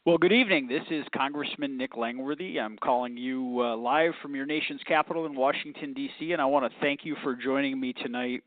Well, good evening. This is Congressman Nick Langworthy. I'm calling you live from your nation's capital in Washington, D.C., and I want to thank you for joining me tonight.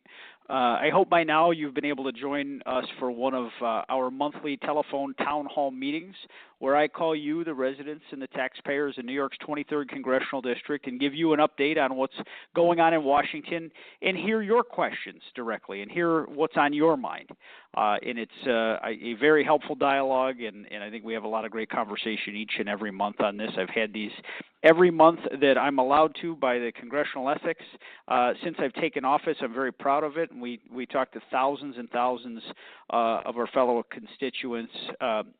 I hope by now you've been able to join us for one of our monthly telephone town hall meetings where I call you, the residents and the taxpayers in New York's 23rd Congressional District, and give you an update on what's going on in Washington and hear your questions directly and hear what's on your mind. And it's a very helpful dialogue, and I think we have a lot of great conversation each and every month on this. I've had these every month that I'm allowed to by the congressional ethics. Since I've taken office, I'm very proud of it, and we talk to thousands and thousands of our fellow constituents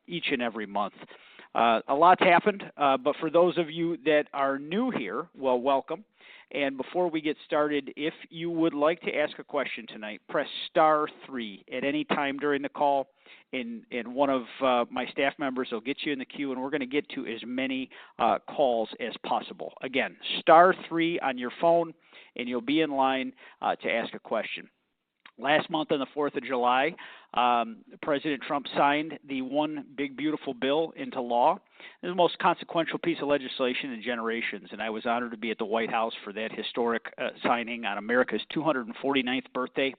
each and every month. A lot's happened, but for those of you that are new here, well, welcome. And before we get started, if you would like to ask a question tonight, press *3 at any time during the call, and one of my staff members will get you in the queue, and we're going to get to as many calls as possible. Again, *3 on your phone, and you'll be in line to ask a question. Last month on the 4th of July, President Trump signed the One Big Beautiful Bill into law. It's the most consequential piece of legislation in generations, and I was honored to be at the White House for that historic signing on America's 249th birthday,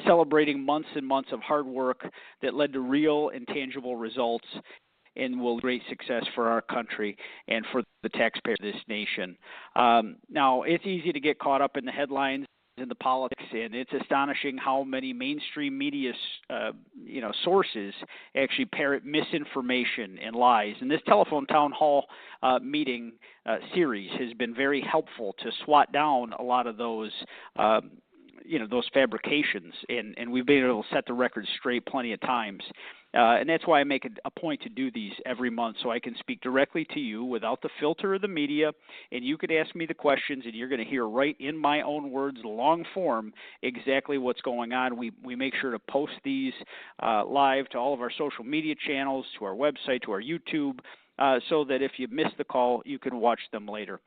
celebrating months and months of hard work that led to real and tangible results and will great success for our country and for the taxpayers of this nation. Now, it's easy to get caught up in the headlines in the politics, and it's astonishing how many mainstream media sources actually parrot misinformation and lies. And this telephone town hall meeting series has been very helpful to swat down a lot of those those fabrications, and we've been able to set the record straight plenty of times. And that's why I make a point to do these every month, so I can speak directly to you without the filter of the media, and you could ask me the questions, and you're going to hear right in my own words, long form, exactly what's going on. We make sure to post these live to all of our social media channels, to our website, to our YouTube, so that if you miss the call, you can watch them later.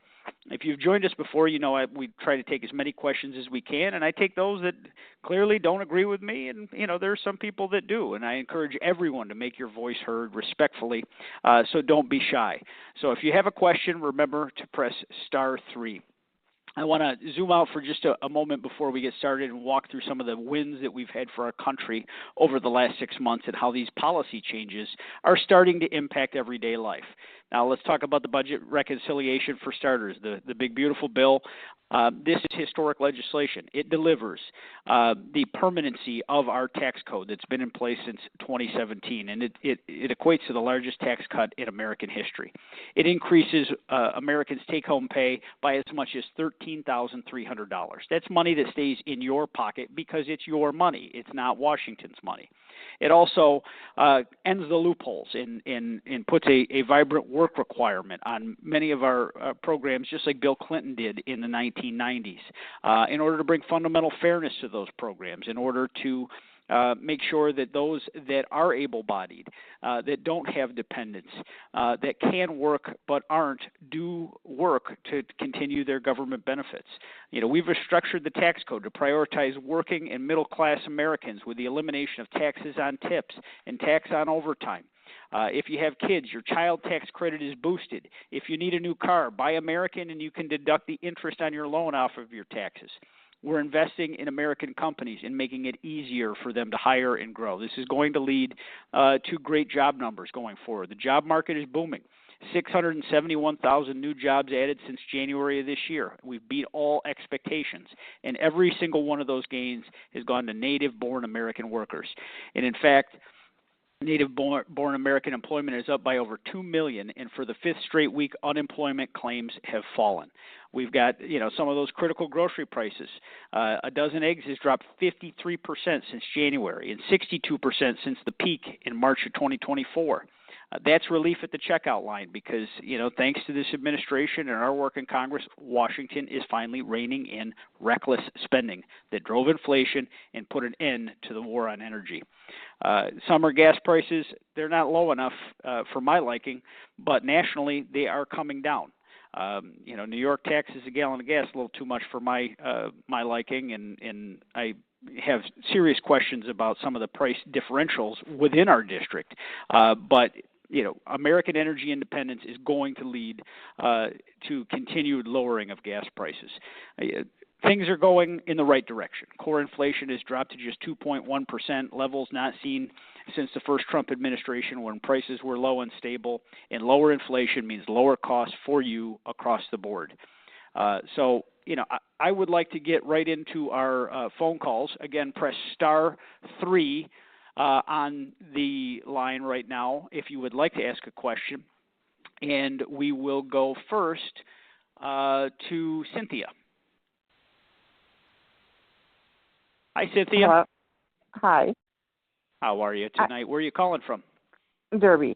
If you've joined us before, we try to take as many questions as we can, and I take those that clearly don't agree with me, and, there are some people that do, and I encourage everyone to make your voice heard respectfully, so don't be shy. So if you have a question, remember to press *3. I want to zoom out for just a moment before we get started and walk through some of the wins that we've had for our country over the last 6 months and how these policy changes are starting to impact everyday life. Now, let's talk about the budget reconciliation for starters, the big, beautiful bill. This is historic legislation. It delivers the permanency of our tax code that's been in place since 2017, and it equates to the largest tax cut in American history. It increases Americans' take-home pay by as much as $13,300. That's money that stays in your pocket because it's your money. It's not Washington's money. It also ends the loopholes and puts a vibrant work requirement on many of our programs, just like Bill Clinton did in the 1990s, in order to bring fundamental fairness to those programs, in order to make sure that those that are able-bodied, that don't have dependents, that can work but aren't, do work to continue their government benefits. We've restructured the tax code to prioritize working and middle-class Americans with the elimination of taxes on tips and tax on overtime. If you have kids, your child tax credit is boosted. If you need a new car, buy American and you can deduct the interest on your loan off of your taxes. We're investing in American companies and making it easier for them to hire and grow. This is going to lead to great job numbers going forward. The job market is booming. 671,000 new jobs added since January of this year. We've beat all expectations, and every single one of those gains has gone to native-born American workers. And in fact, native-born American employment is up by over 2 million, and for the fifth straight week, unemployment claims have fallen. We've got, some of those critical grocery prices. A dozen eggs has dropped 53% since January and 62% since the peak in March of 2024. That's relief at the checkout line because, thanks to this administration and our work in Congress, Washington is finally reining in reckless spending that drove inflation and put an end to the war on energy. Summer gas prices, they're not low enough for my liking, but nationally they are coming down. New York taxes a gallon of gas a little too much for my liking, and I have serious questions about some of the price differentials within our district. But American energy independence is going to lead to continued lowering of gas prices. Things are going in the right direction. Core inflation has dropped to just 2.1%, levels not seen since the first Trump administration when prices were low and stable. And lower inflation means lower costs for you across the board. So I would like to get right into our phone calls. Again, press *3 on the line right now if you would like to ask a question. And we will go first to Cynthia. Hi, Cynthia. Hello. Hi. How are you tonight? Where are you calling from? Derby.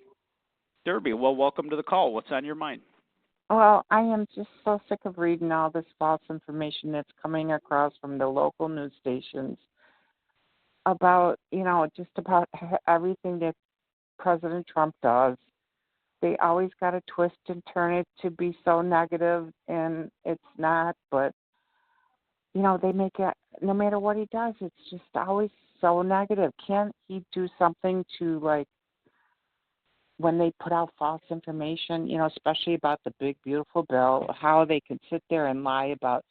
Derby. Well, welcome to the call. What's on your mind? Well, I am just so sick of reading all this false information that's coming across from the local news stations about, just about everything that President Trump does. They always got to twist and turn it to be so negative, and it's not, but they make it, no matter what he does, it's just always so negative. Can't he do something to, when they put out false information, especially about the big, beautiful bill, how they can sit there and lie about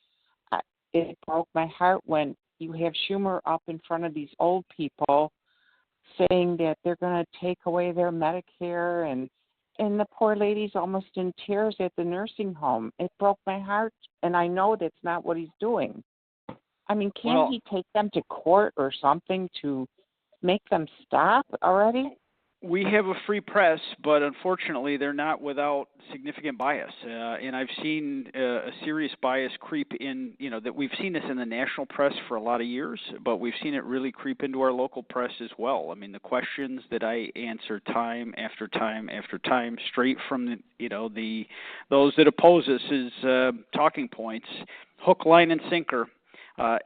it. Broke my heart when you have Schumer up in front of these old people saying that they're going to take away their Medicare, and the poor lady's almost in tears at the nursing home. It broke my heart, and I know that's not what he's doing. I mean, can't he take them to court or something to make them stop already? We have a free press, but unfortunately they're not without significant bias. And I've seen a serious bias creep in, that we've seen this in the national press for a lot of years, but we've seen it really creep into our local press as well. I mean, the questions that I answer time after time after time, straight from those that oppose us is talking points, hook, line, and sinker.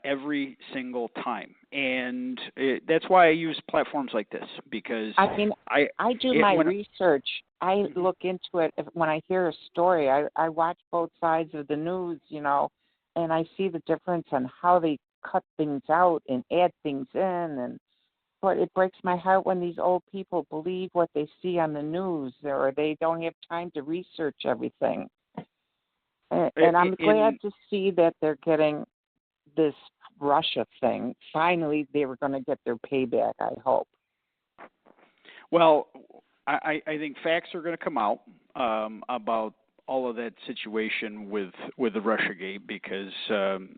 Every single time. And that's why I use platforms like this, because I do my research. I look into it. When I hear a story, I watch both sides of the news, and I see the difference on how they cut things out and add things in. But it breaks my heart when these old people believe what they see on the news, or they don't have time to research everything. And I'm glad to see that they're getting this Russia thing. Finally, they were going to get their payback, I hope. Well, I think facts are going to come out about all of that situation with the Russiagate, because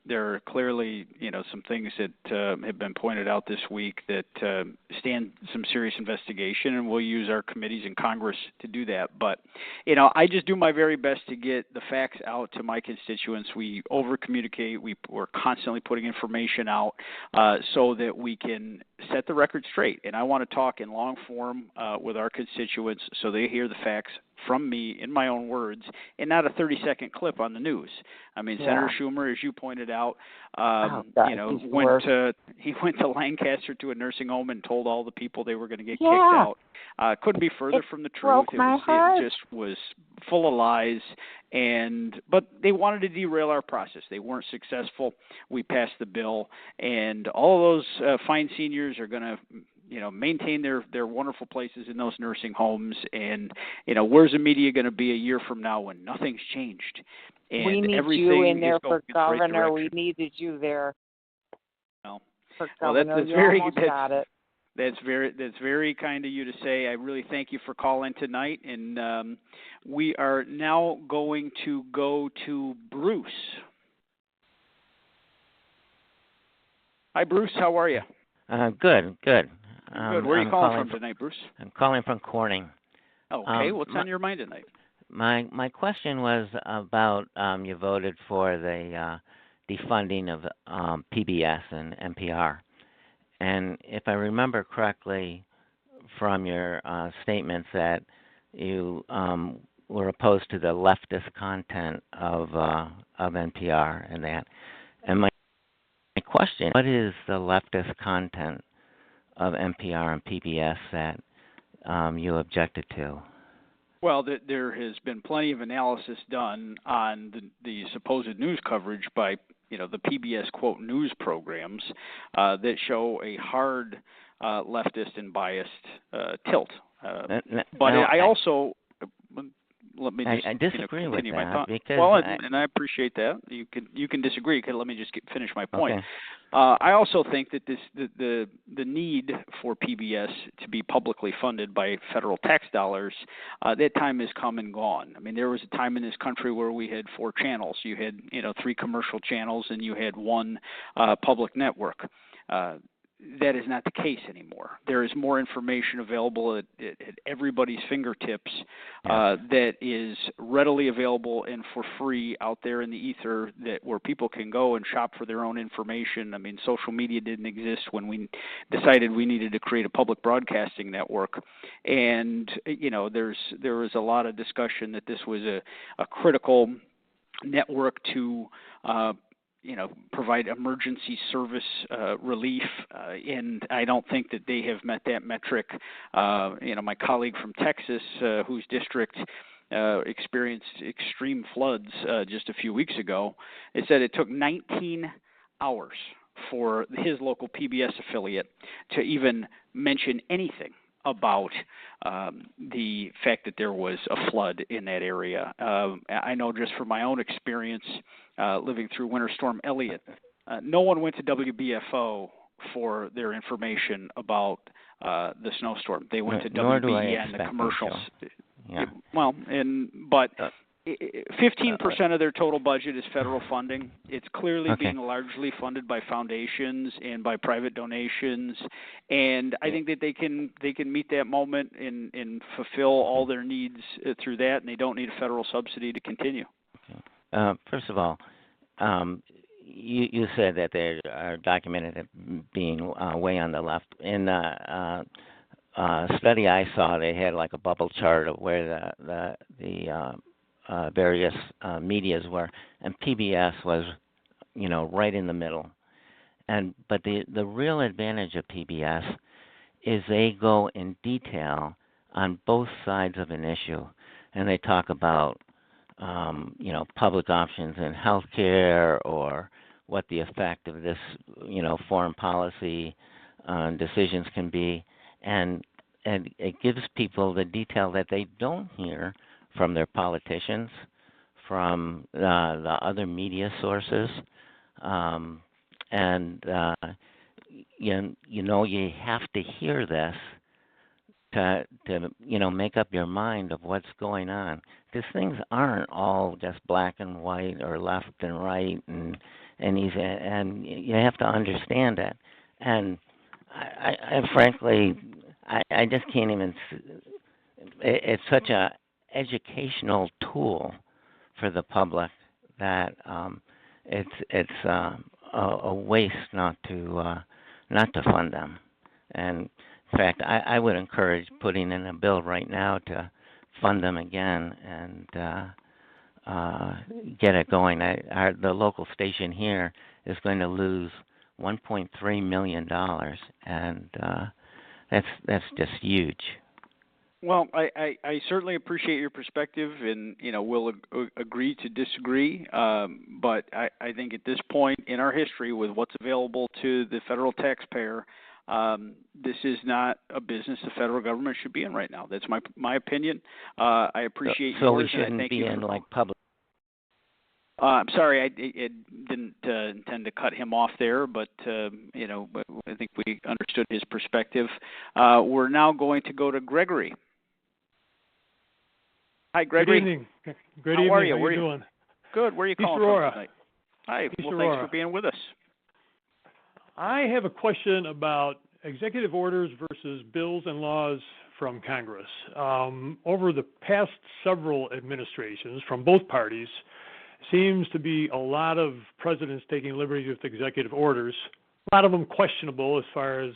there are clearly, some things that have been pointed out this week that stand some serious investigation, and we'll use our committees in Congress to do that. But, I just do my very best to get the facts out to my constituents. We over-communicate. We're constantly putting information out so that we can set the record straight. And I want to talk in long form with our constituents so they hear the facts from me in my own words, and not a 30-second clip on the news. I mean, yeah. Senator Schumer, as you pointed out, he went to Lancaster to a nursing home and told all the people they were going to get kicked out. Couldn't be further from the truth. It just was full of lies, but they wanted to derail our process. They weren't successful. We passed the bill, and all of those fine seniors are going to maintain their wonderful places in those nursing homes. And, where's the media going to be a year from now when nothing's changed? And we need you in there for governor. We needed you there. For governor. That's very kind of you to say. I really thank you for calling tonight. And we are now going to go to Bruce. Hi, Bruce. How are you? Good. Good. Where are you calling from tonight, Bruce? I'm calling from Corning. Okay. What's on your mind tonight? My question was about you voted for the defunding of PBS and NPR. And if I remember correctly from your statements that you were opposed to the leftist content of NPR and that. And my question, what is the leftist content of NPR and PBS that you objected to? Well, there has been plenty of analysis done on the supposed news coverage by, the PBS, quote, news programs that show a hard leftist and biased tilt But now, I also let me just I disagree with continue my that thought. because Well, and I appreciate that. You can disagree. Let me just finish my point. Okay. I also think that the need for PBS to be publicly funded by federal tax dollars, that time has come and gone. I mean, there was a time in this country where we had 4 channels. You had 3 commercial channels, and you had 1 public network. That is not the case anymore. There is more information available at everybody's fingertips that is readily available and for free out there in the ether, where people can go and shop for their own information. I mean, social media didn't exist when we decided we needed to create a public broadcasting network. And, there was a lot of discussion that this was a critical network to provide emergency service relief, and I don't think that they have met that metric. My colleague from Texas, whose district experienced extreme floods just a few weeks ago, it said it took 19 hours for his local PBS affiliate to even mention anything about the fact that there was a flood in that area. I know just from my own experience living through Winter Storm Elliott, no one went to WBFO for their information about the snowstorm. They went to WBEN, the commercials. Yeah. Well, but 15% of their total budget is federal funding. It's clearly being largely funded by foundations and by private donations, and I think that they can meet that moment and fulfill all their needs through that, and they don't need a federal subsidy to continue. First of all, you said that they are documented as being way on the left. In the study I saw, they had like a bubble chart of where the various medias were, and PBS was, right in the middle. But the real advantage of PBS is they go in detail on both sides of an issue, and they talk about public options in healthcare, or what the effect of this foreign policy decisions can be, and it gives people the detail that they don't hear from their politicians, from the other media sources, you have to hear this to make up your mind of what's going on, because things aren't all just black and white or left and right, and you have to understand it. And I frankly, I just can't even. It's such a educational tool for the public that it's a waste not to fund them. And in fact, I would encourage putting in a bill right now to fund them again and get it going. The local station here is going to lose $1.3 million, and that's just huge. Well, I certainly appreciate your perspective, and we'll agree to disagree. But I think at this point in our history, with what's available to the federal taxpayer, this is not a business the federal government should be in right now. That's my opinion. I appreciate yours. So we shouldn't be in public. I'm sorry, I didn't intend to cut him off there, but I think we understood his perspective. We're now going to go to Gregory. Hi, Gregory. Good evening. How are you? How are you doing? Good. Where are you calling from tonight? Hi. East Well, Aurora. thanks for being with us. I have a question about executive orders versus bills and laws from Congress. Over the past several administrations from both parties, seems to be a lot of presidents taking liberties with executive orders. A lot of them questionable as far as,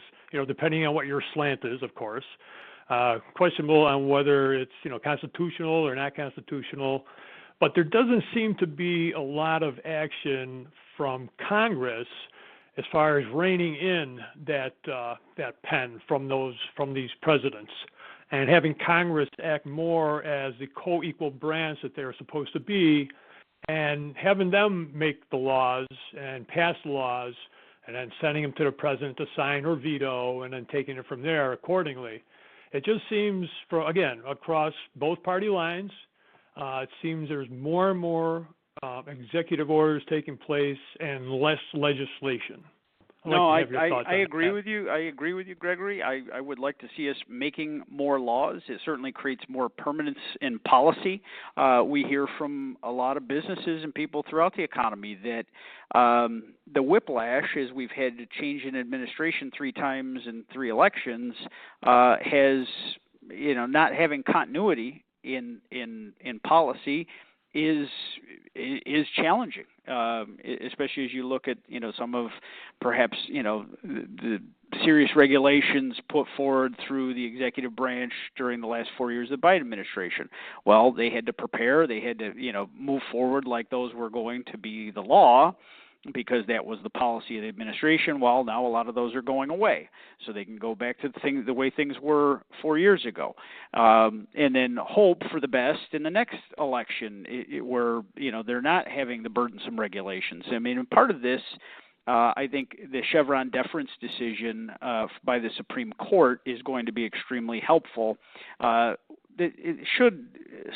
depending on what your slant is, of course. Questionable on whether it's, constitutional or not constitutional. But there doesn't seem to be a lot of action from Congress as far as reining in that pen from these presidents, and having Congress act more as the co-equal branch that they're supposed to be, and having them make the laws and pass laws, and then sending them to the president to sign or veto, and then taking it from there accordingly. It just seems, again, across both party lines, it seems there's more and more executive orders taking place and less legislation. I agree with you. I agree with you, Gregory. I would like to see us making more laws. It certainly creates more permanence in policy. We hear from a lot of businesses and people throughout the economy that the whiplash, as we've had to change in administration 3 times in 3 elections, has, not having continuity in policy is challenging, especially as you look at some of perhaps the serious regulations put forward through the executive branch during the last 4 years of the Biden administration. Well, they had to prepare, they had to move forward like those were going to be the law, because that was the policy of the administration. Well, now a lot of those are going away, so they can go back to the way things were 4 years ago, and then hope for the best in the next election, where they're not having the burdensome regulations. I mean, part of this, I think the Chevron deference decision by the Supreme Court is going to be extremely helpful. It should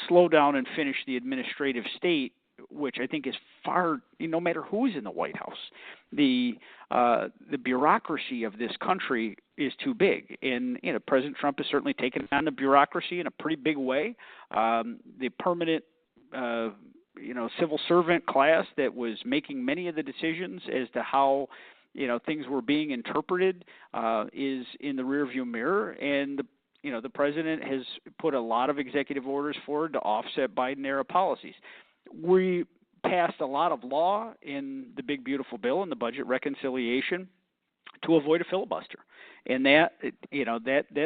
slow down and finish the administrative state, which I think is far, no matter who's in the White House, the bureaucracy of this country is too big. And President Trump has certainly taken on the bureaucracy in a pretty big way. The permanent civil servant class that was making many of the decisions as to how things were being interpreted is in the rearview mirror, and the president has put a lot of executive orders forward to offset Biden-era policies. We passed a lot of law in the big beautiful bill and the budget reconciliation to avoid a filibuster, and that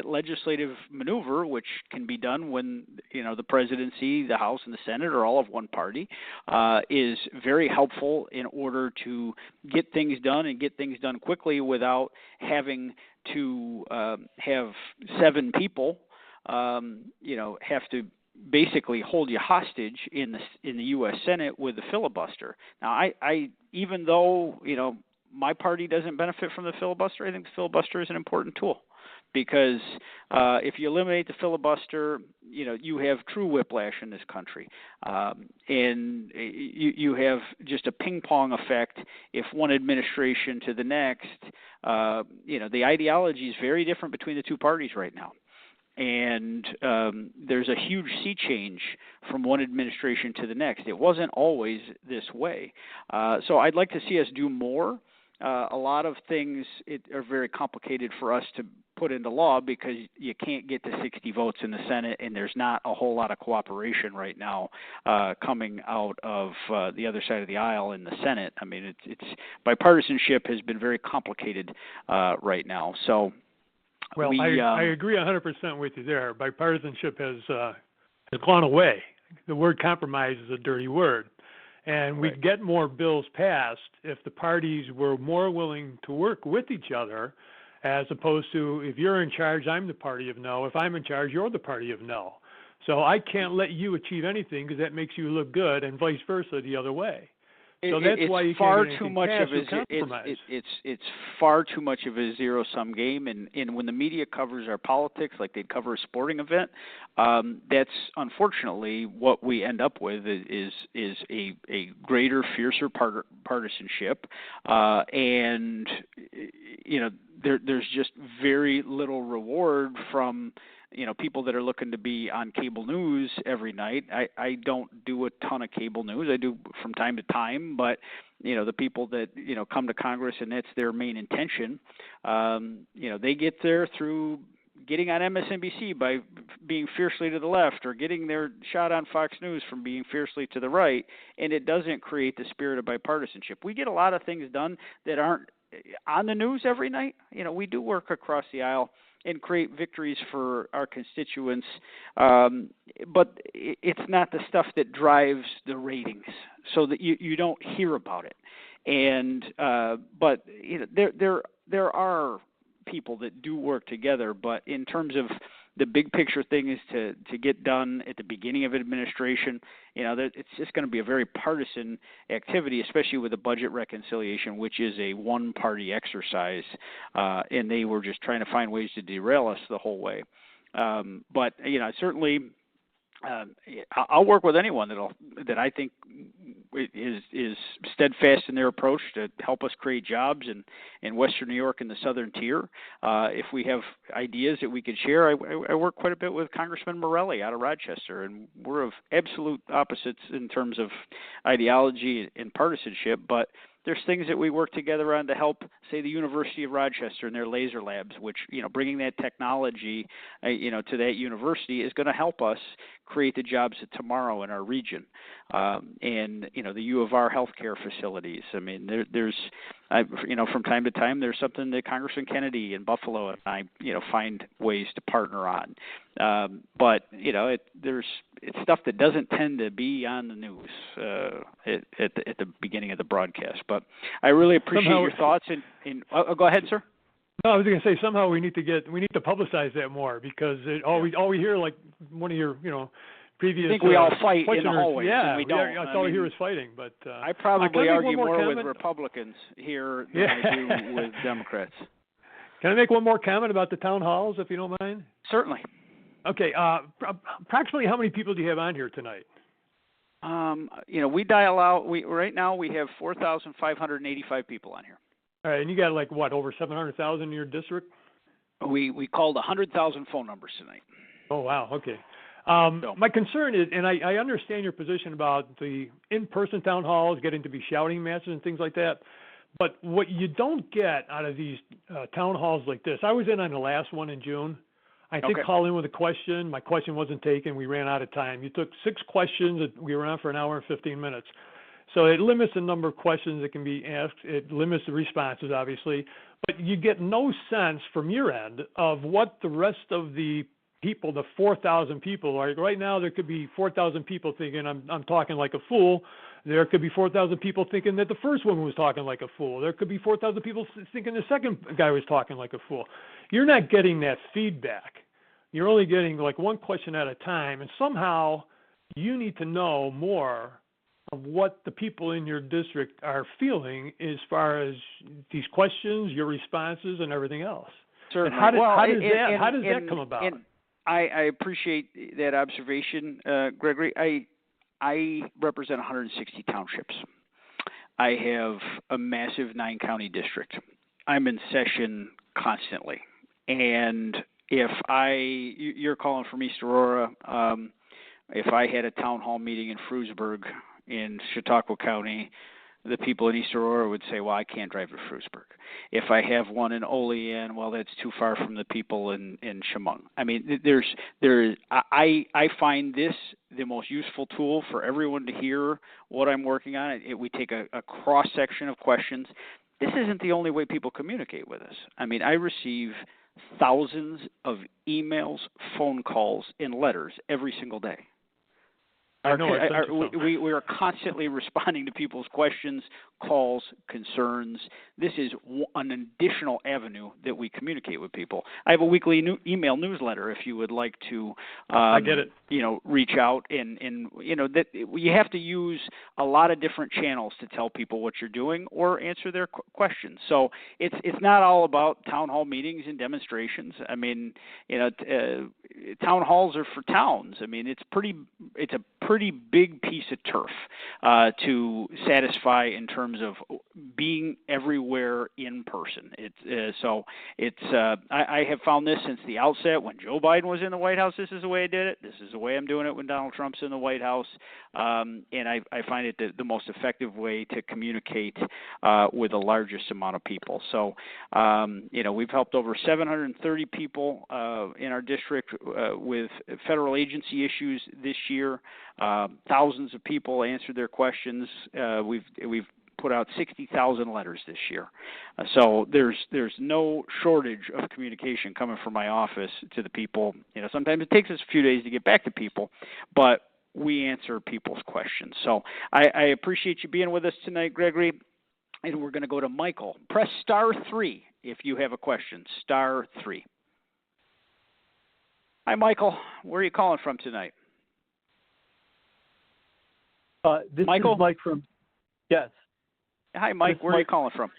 legislative maneuver, which can be done when the presidency, the House, and the Senate are all of one party, is very helpful in order to get things done and get things done quickly without having to have 7 people have to basically hold you hostage in the U.S. Senate with the filibuster. Now, I even though my party doesn't benefit from the filibuster, I think the filibuster is an important tool, because if you eliminate the filibuster, you have true whiplash in this country, and you have just a ping pong effect. If one administration to the next, the ideology is very different between the 2 parties right now. And there's a huge sea change from one administration to the next. It wasn't always this way. So I'd like to see us do more. A lot of things are very complicated for us to put into law because you can't get to 60 votes in the Senate, and there's not a whole lot of cooperation right now coming out of the other side of the aisle in the Senate. I mean, it's bipartisanship has been very complicated right now. So. Well, I agree 100% with you there. Bipartisanship has gone away. The word compromise is a dirty word. And we'd get more bills passed if the parties were more willing to work with each other, as opposed to, if you're in charge, I'm the party of no. If I'm in charge, you're the party of no. So I can't let you achieve anything because that makes you look good, and vice versa the other way. So that's why you can't get anything passed with compromise. It's far too much of a zero-sum game, and when the media covers our politics like they'd cover a sporting event, that's unfortunately what we end up with is a greater, fiercer partisanship, and there's just very little reward from people that are looking to be on cable news every night. I don't do a ton of cable news. I do from time to time, but the people that come to Congress and that's their main intention, they get there through getting on MSNBC by being fiercely to the left, or getting their shot on Fox News from being fiercely to the right, and it doesn't create the spirit of bipartisanship. We get a lot of things done that aren't on the news every night. We do work across the aisle and create victories for our constituents, but it's not the stuff that drives the ratings, so that you don't hear about it. And but there are people that do work together, but in terms of the big picture thing is to get done at the beginning of administration, it's just going to be a very partisan activity, especially with the budget reconciliation, which is a one-party exercise, and they were just trying to find ways to derail us the whole way. But certainly. I'll work with anyone that I think is steadfast in their approach to help us create jobs in Western New York and the Southern Tier. If we have ideas that we could share, I work quite a bit with Congressman Morelli out of Rochester, and we're of absolute opposites in terms of ideology and partisanship, but there's things that we work together on to help, say, the University of Rochester and their laser labs, which, bringing that technology, to that university is going to help us create the jobs of tomorrow in our region. And, the U of R healthcare facilities. I mean, from time to time, there's something that Congressman Kennedy in Buffalo and I, find ways to partner on. But, it's stuff that doesn't tend to be on the news at the beginning of the broadcast. But I really appreciate your thoughts. Go ahead, sir. No, I was going to say somehow we need to publicize that more, because all we hear, like one of your previous. I think we all fight in the hallways. Yeah, and we don't. That's all we hear is fighting. But I probably argue more with Republicans here than I do with Democrats. Can I make one more comment about the town halls, if you don't mind? Certainly. Okay. Approximately how many people do you have on here tonight? We dial out. Right now we have 4,585 people on here. All right, and you got over 700,000 in your district? We called 100,000 phone numbers tonight. Oh wow. Okay. My concern is, and I understand your position about the in-person town halls getting to be shouting matches and things like that, but what you don't get out of these town halls like this, I was in on the last one in June. I think called in with a question. My question wasn't taken. We ran out of time. You took 6 questions. We were on for an hour and 15 minutes. So it limits the number of questions that can be asked. It limits the responses, obviously. But you get no sense from your end of what the rest of the people, the 4,000 people, like right now there could be 4,000 people thinking I'm talking like a fool. There could be 4,000 people thinking that the first one was talking like a fool. There could be 4,000 people thinking the second guy was talking like a fool. You're not getting that feedback. You're only getting one question at a time, and somehow you need to know more of what the people in your district are feeling as far as these questions, your responses, and everything else. Certainly. How does that come about? I appreciate that observation, Gregory. I represent 160 townships. I have a massive 9-county district. I'm in session constantly. And if you're calling from East Aurora, if I had a town hall meeting in Frewsburg in Chautauqua County, the people in East Aurora would say, well, I can't drive to Frewsburg. If I have one in Olean, well, that's too far from the people in Chemung. I mean, I find this the most useful tool for everyone to hear what I'm working on. We take a cross-section of questions. This isn't the only way people communicate with us. I mean, I receive thousands of emails, phone calls, and letters every single day. We are constantly responding to people's questions, calls, concerns. This is an additional avenue that we communicate with people. I have a weekly email newsletter if you would like to I get it. Reach out and that you have to use a lot of different channels to tell people what you're doing or answer their questions. So it's not all about town hall meetings and demonstrations. I mean, town halls are for towns. I mean, it's a pretty big piece of turf to satisfy in terms of being everywhere in person. I have found this since the outset. When Joe Biden was in the White House, this is the way I did it. This is the way I'm doing it when Donald Trump's in the White House. And I find it the most effective way to communicate with the largest amount of people. So, we've helped over 730 people in our district with federal agency issues this year. Thousands of people answered their questions. We've put out 60,000 letters this year. So there's no shortage of communication coming from my office to the people. Sometimes it takes us a few days to get back to people, but we answer people's questions. So I appreciate you being with us tonight, Gregory. And we're going to go to Michael. Press *3 if you have a question. *3. Hi, Michael. Where are you calling from tonight? Michael? Is Mike from, yes. Hi, Mike. Where are you calling from?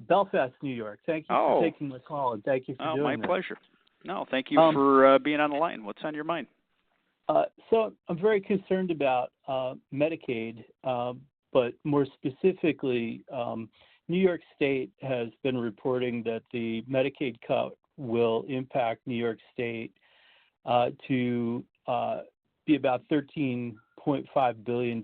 Belfast, New York. Thank you for taking the call, and thank you for doing my this. pleasure. No, thank you for being on the line. What's on your mind? So I'm very concerned about Medicaid, but more specifically, New York State has been reporting that the Medicaid cut will impact New York State to be about $13.5 billion.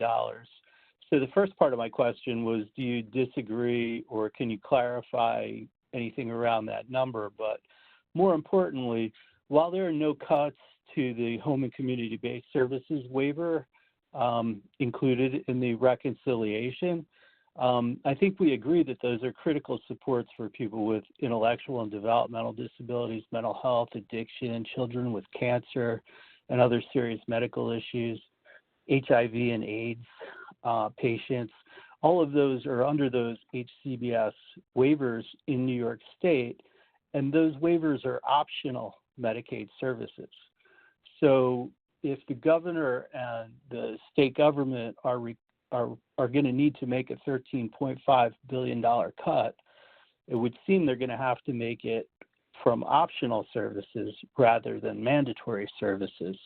So the first part of my question was, do you disagree, or can you clarify anything around that number? But more importantly, while there are no cuts to the home and community-based services waiver included in the reconciliation, I think we agree that those are critical supports for people with intellectual and developmental disabilities, mental health, addiction, children with cancer, and other serious medical issues, HIV and AIDS patients. All of those are under those HCBS waivers in New York State, and those waivers are optional Medicaid services. So if the governor and the state government are going to need to make a $13.5 billion cut, it would seem they're going to have to make it from optional services rather than mandatory services.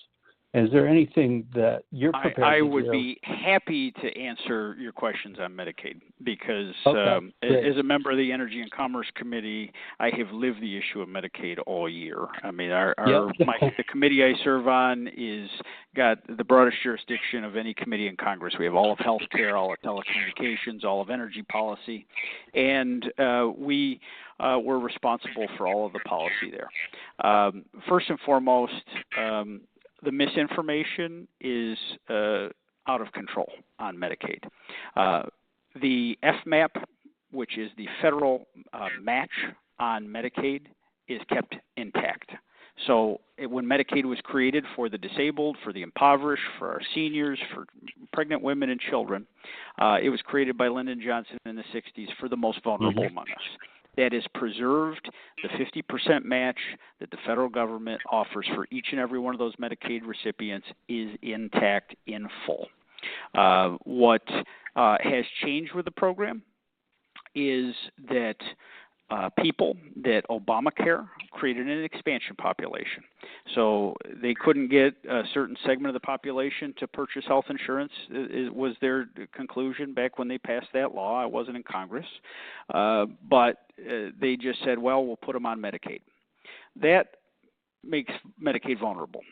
Is there anything that you're prepared to do? I would be happy to answer your questions on Medicaid because as a member of the Energy and Commerce Committee, I have lived the issue of Medicaid all year. I mean, the committee I serve on is got the broadest jurisdiction of any committee in Congress. We have all of health care, all of telecommunications, all of energy policy, and we're responsible for all of the policy there. First and foremost, the misinformation is out of control on Medicaid. The FMAP, which is the federal match on Medicaid, is kept intact. So when Medicaid was created for the disabled, for the impoverished, for our seniors, for pregnant women and children, it was created by Lyndon Johnson in the 60s for the most vulnerable among us. That is preserved. The 50% match that the federal government offers for each and every one of those Medicaid recipients is intact in full. What has changed with the program is that people that Obamacare created an expansion population. So they couldn't get a certain segment of the population to purchase health insurance, was their conclusion back when they passed that law. I wasn't in Congress. But they just said, well, we'll put them on Medicaid. That makes Medicaid vulnerable.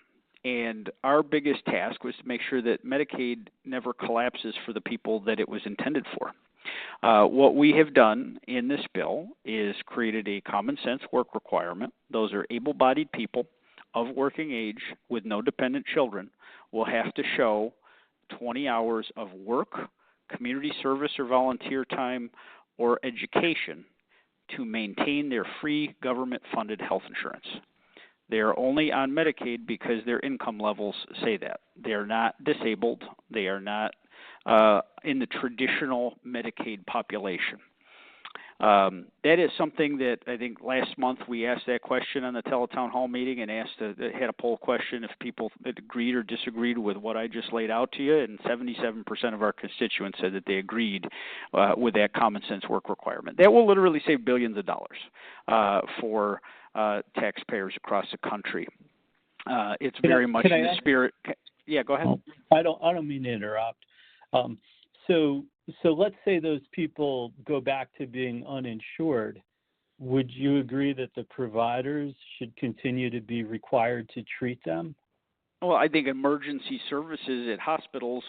And our biggest task was to make sure that Medicaid never collapses for the people that it was intended for. What we have done in this bill is created a common sense work requirement. Those are able-bodied people of working age with no dependent children will have to show 20 hours of work, community service or volunteer time, or education to maintain their free government-funded health insurance. They are only on Medicaid because their income levels say that. They are not disabled. They are not in the traditional Medicaid population. That is something that I think last month we asked that question on the teletown hall meeting and had a poll question if people agreed or disagreed with what I just laid out to you, and 77% of our constituents said that they agreed with that common sense work requirement. That will literally save billions of dollars for taxpayers across the country. It's very much in the spirit. Yeah, go ahead. I don't mean to interrupt. So let's say those people go back to being uninsured. Would you agree that the providers should continue to be required to treat them? Well, I think emergency services at hospitals,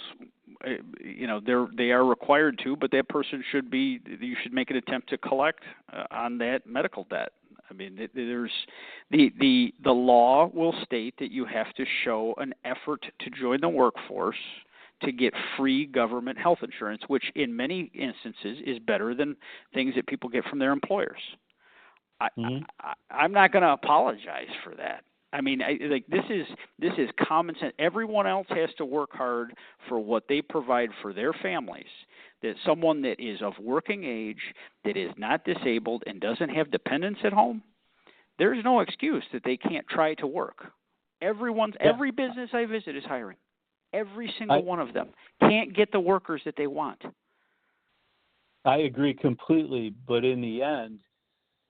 they are required to, but that person you should make an attempt to collect on that medical debt. I mean, there's the law will state that you have to show an effort to join the workforce to get free government health insurance, which in many instances is better than things that people get from their employers. I'm not going to apologize for that. I mean, this is common sense. Everyone else has to work hard for what they provide for their families. That someone that is of working age, that is not disabled, and doesn't have dependents at home, there's no excuse that they can't try to work. Every business I visit is hiring. Every single one of them can't get the workers that they want. I agree completely, but in the end,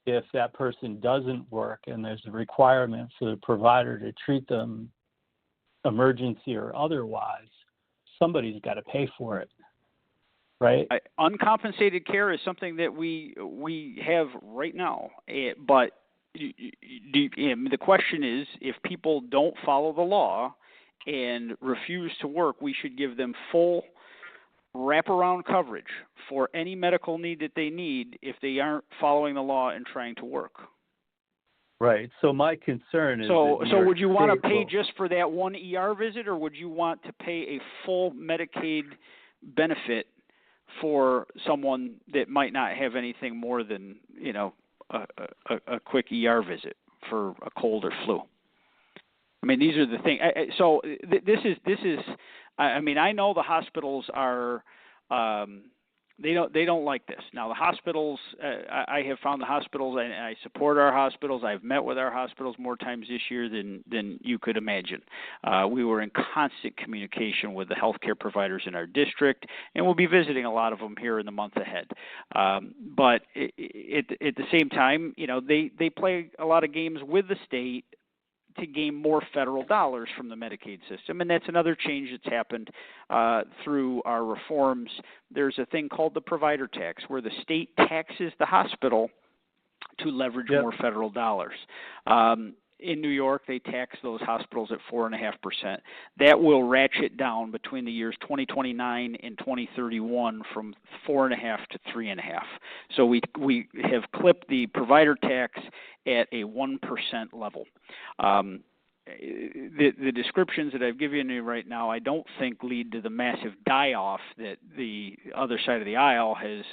if that person doesn't work and there's a requirement for the provider to treat them emergency or otherwise, somebody's got to pay for it, right? Uncompensated care is something that we have right now, but the question is, if people don't follow the law and refuse to work, we should give them full wraparound coverage for any medical need that they need if they aren't following the law and trying to work. Right. So my concern is so would you want to pay just for that one ER visit, or would you want to pay a full Medicaid benefit for someone that might not have anything more than, you know, a quick ER visit for a cold or flu? I mean, these are the things. So this is. I mean, I know the hospitals are. They don't like this. Now the hospitals, I have found the hospitals, and I support our hospitals. I've met with our hospitals more times this year than you could imagine. We were in constant communication with the healthcare providers in our district, and we'll be visiting a lot of them here in the month ahead. But at the same time, you know, they play a lot of games with the state to gain more federal dollars from the Medicaid system, and that's another change that's happened through our reforms. There's a thing called the provider tax, where the state taxes the hospital to leverage more federal dollars. In New York, they tax those hospitals at 4.5%. That will ratchet down between the years 2029 and 2031 from 4.5 to 3.5. So we have clipped the provider tax at a 1% level. The descriptions that I've given you right now, I don't think lead to the massive die-off that the other side of the aisle has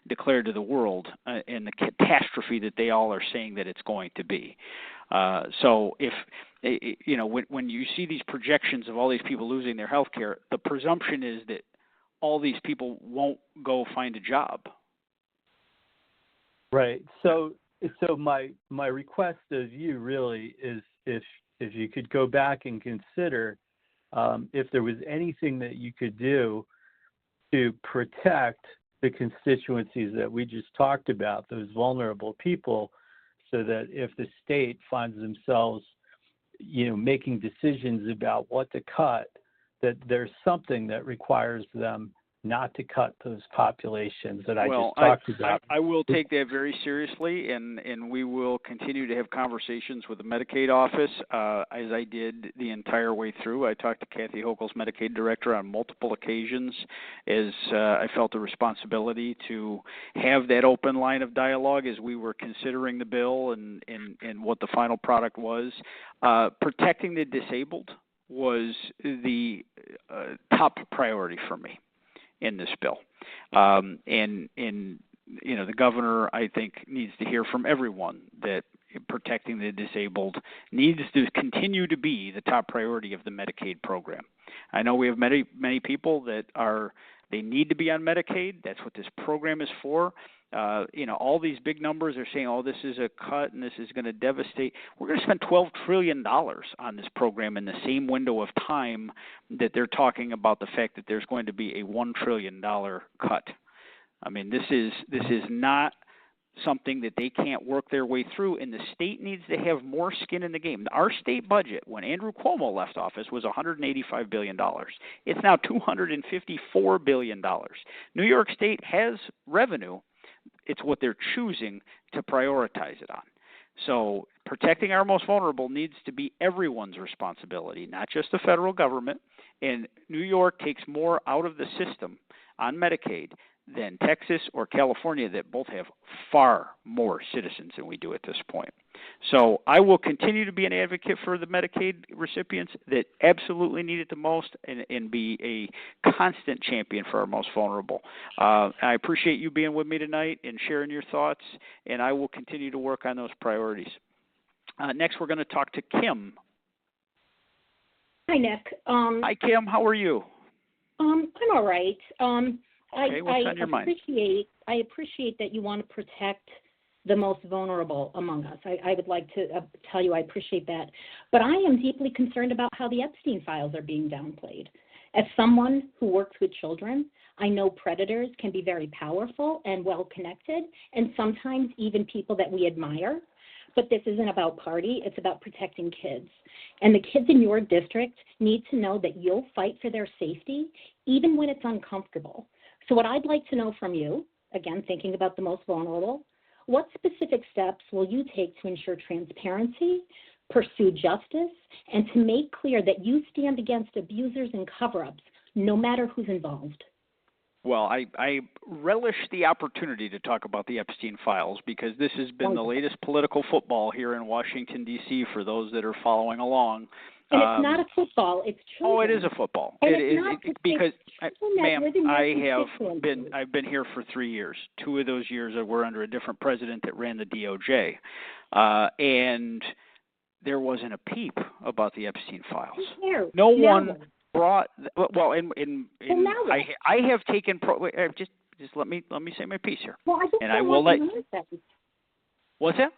declared to the world, and the catastrophe that they all are saying that it's going to be. So if, you know, when you see these projections of all these people losing their health care, the presumption is that all these people won't go find a job. Right. So my request of you really is if you could go back and consider if there was anything that you could do to protect the constituencies that we just talked about, those vulnerable people, so that if the state finds themselves, you know, making decisions about what to cut, that there's something that requires them not to cut those populations that I just talked about. I will take that very seriously, and we will continue to have conversations with the Medicaid office, as I did the entire way through. I talked to Kathy Hochul's Medicaid director on multiple occasions, as I felt a responsibility to have that open line of dialogue as we were considering the bill and what the final product was. Protecting the disabled was the top priority for me in this bill. And you know, the governor, I think, needs to hear from everyone that protecting the disabled needs to continue to be the top priority of the Medicaid program. I know we have many people that they need to be on Medicaid. That's what this program is for. You know, all these big numbers are saying, oh, this is a cut and this is going to devastate. We're going to spend $12 trillion on this program in the same window of time that they're talking about the fact that there's going to be a $1 trillion cut. I mean, this is not something that they can't work their way through, and the state needs to have more skin in the game. Our state budget, when Andrew Cuomo left office, was $185 billion. It's now $254 billion. New York State has revenue. It's what they're choosing to prioritize it on. So protecting our most vulnerable needs to be everyone's responsibility, not just the federal government. And New York takes more out of the system on Medicaid than Texas or California, that both have far more citizens than we do at this point. So I will continue to be an advocate for the Medicaid recipients that absolutely need it the most, and be a constant champion for our most vulnerable. I appreciate you being with me tonight and sharing your thoughts, and I will continue to work on those priorities. Next, we're going to talk to Kim. Hi, Nick. Hi, Kim. How are you? I'm all right. Okay, what's on your mind? I appreciate that you want to protect the most vulnerable among us. I would like to tell you I appreciate that. But I am deeply concerned about how the Epstein files are being downplayed. As someone who works with children, I know predators can be very powerful and well-connected, and sometimes even people that we admire. But this isn't about party, it's about protecting kids. And the kids in your district need to know that you'll fight for their safety, even when it's uncomfortable. So what I'd like to know from you, again, thinking about the most vulnerable, what specific steps will you take to ensure transparency, pursue justice, and to make clear that you stand against abusers and cover-ups, no matter who's involved? Well, I relish the opportunity to talk about the Epstein files because this has been the latest political football here in Washington, D.C., for those that are following along. And it's not a football, it's children. Oh, it is a football. And Because, ma'am, I've I've been here for 3 years. 2 of those years were under a different president that ran the DOJ. And there wasn't a peep about the Epstein files. No one brought, well, I have taken, just let me say my piece here. Well, I will let. What's that?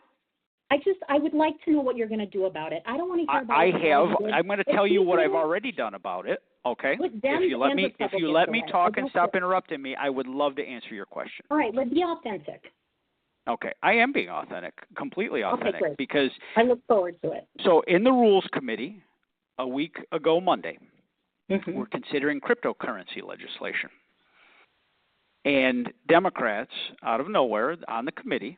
I would like to know what you're going to do about it. I don't want to hear about I'm going to tell you what I've already done about it. Okay. If you let me talk and stop interrupting me, I would love to answer your question. All right. Let's be authentic. Okay. I am being authentic, completely authentic, great. because I look forward to it. So in the Rules Committee, a week ago Monday, we're considering cryptocurrency legislation. And Democrats, out of nowhere, on the committee,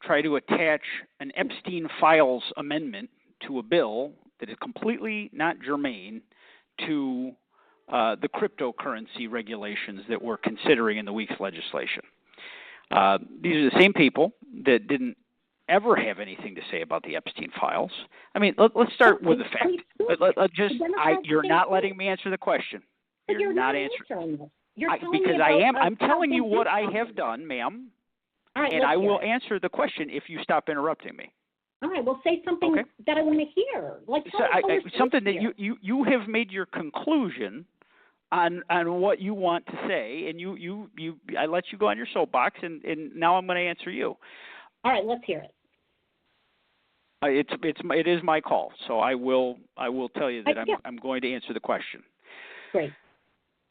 try to attach an Epstein files amendment to a bill that is completely not germane to the cryptocurrency regulations that we're considering in the week's legislation. These are the same people that didn't ever have anything to say about the Epstein files. I mean, let's start with the fact. You're not letting me answer the question. You're not answering it. Because I am. I'm telling you what I have done, ma'am. All right, and I will answer the question if you stop interrupting me. All right, well, say something that I want to hear. Like something that you have made your conclusion on what you want to say, and I let you go on your soapbox, and now I'm going to answer you. All right, let's hear it. It is my call, so I will tell you that I'm going to answer the question. Great.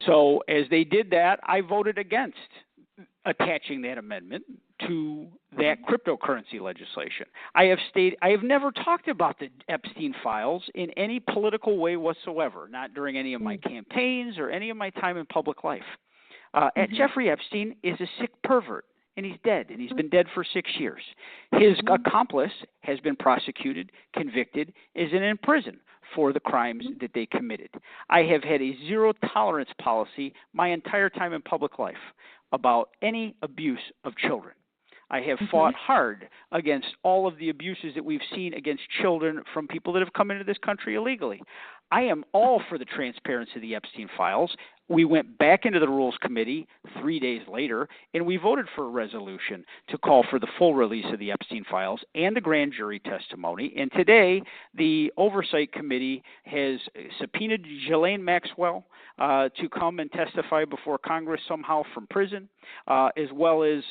So as they did that, I voted against attaching that amendment to that cryptocurrency legislation. I have never talked about the Epstein files in any political way whatsoever, not during any of my campaigns or any of my time in public life. Jeffrey Epstein is a sick pervert, and he's dead, and he's been dead for 6 years. His accomplice has been prosecuted, convicted, is in prison for the crimes that they committed. I have had a zero-tolerance policy my entire time in public life about any abuse of children. I have fought hard against all of the abuses that we've seen against children from people that have come into this country illegally. I am all for the transparency of the Epstein files. We went back into the Rules Committee 3 days later, and we voted for a resolution to call for the full release of the Epstein files and the grand jury testimony. And today, the Oversight Committee has subpoenaed Ghislaine Maxwell to come and testify before Congress somehow from prison, as well as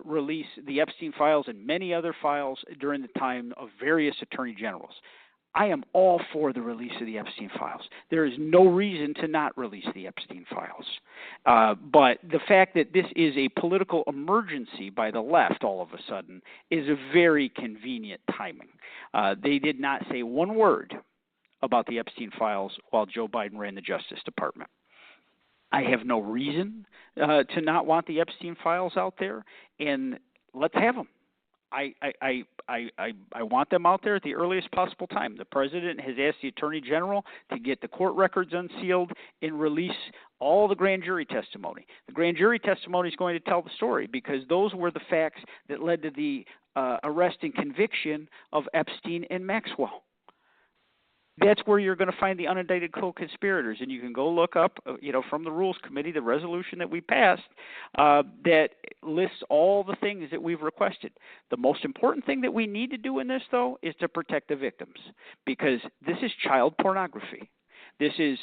release the Epstein files and many other files during the time of various attorney generals. I am all for the release of the Epstein files. There is no reason to not release the Epstein files. But the fact that this is a political emergency by the left all of a sudden is a very convenient timing. They did not say one word about the Epstein files while Joe Biden ran the Justice Department. I have no reason to not want the Epstein files out there, and let's have them. I want them out there at the earliest possible time. The president has asked the attorney general to get the court records unsealed and release all the grand jury testimony. The grand jury testimony is going to tell the story because those were the facts that led to the arrest and conviction of Epstein and Maxwell. That's where you're going to find the unindicted co-conspirators, and you can go look up, from the Rules Committee, the resolution that we passed that lists all the things that we've requested. The most important thing that we need to do in this, though, is to protect the victims, because this is child pornography. This is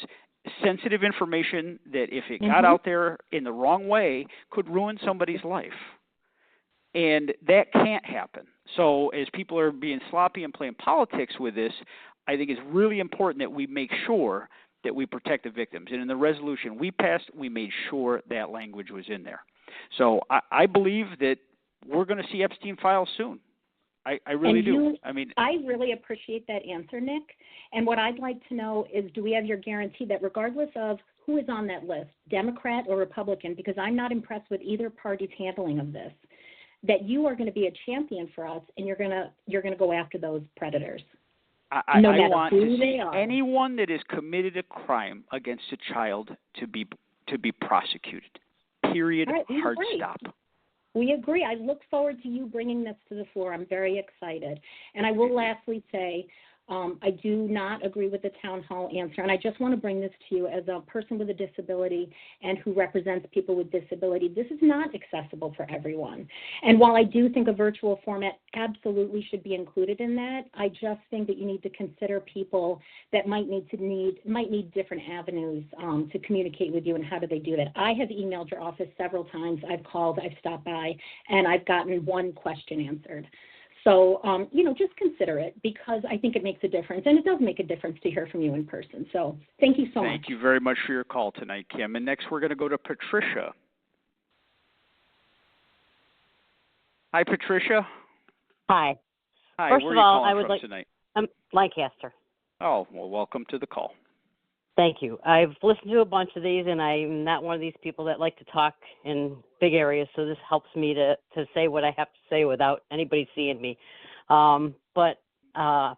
sensitive information that, if it got out there in the wrong way, could ruin somebody's life. And that can't happen. So as people are being sloppy and playing politics with this, I think it's really important that we make sure that we protect the victims. And in the resolution we passed, we made sure that language was in there. So I believe that we're going to see Epstein files soon. I really do. I really appreciate that answer, Nick. And what I'd like to know is, do we have your guarantee that regardless of who is on that list, Democrat or Republican, because I'm not impressed with either party's handling of this, that you are going to be a champion for us and you're going to go after those predators? I want who to they see are. anyone that has committed a crime against a child to be prosecuted. Period. All right, Hard great. stop. We agree. I look forward to you bringing this to the floor. I'm very excited. And I will lastly say, I do not agree with the town hall answer. And I just want to bring this to you as a person with a disability and who represents people with disability. This is not accessible for everyone. And while I do think a virtual format absolutely should be included in that, I just think that you need to consider people that might need different avenues to communicate with you, and how do they do that. I have emailed your office several times. I've called, I've stopped by, and I've gotten one question answered. So, just consider it, because I think it makes a difference, and it does make a difference to hear from you in person. So thank you so much. Thank you very much for your call tonight, Kim. And next we're going to go to Patricia. Hi, Patricia. Hi. Hi. First Where of are you all, calling I would from like tonight? Lancaster. Oh, well, welcome to the call. Thank you. I've listened to a bunch of these, and I'm not one of these people that like to talk in big areas, so this helps me to say what I have to say without anybody seeing me. But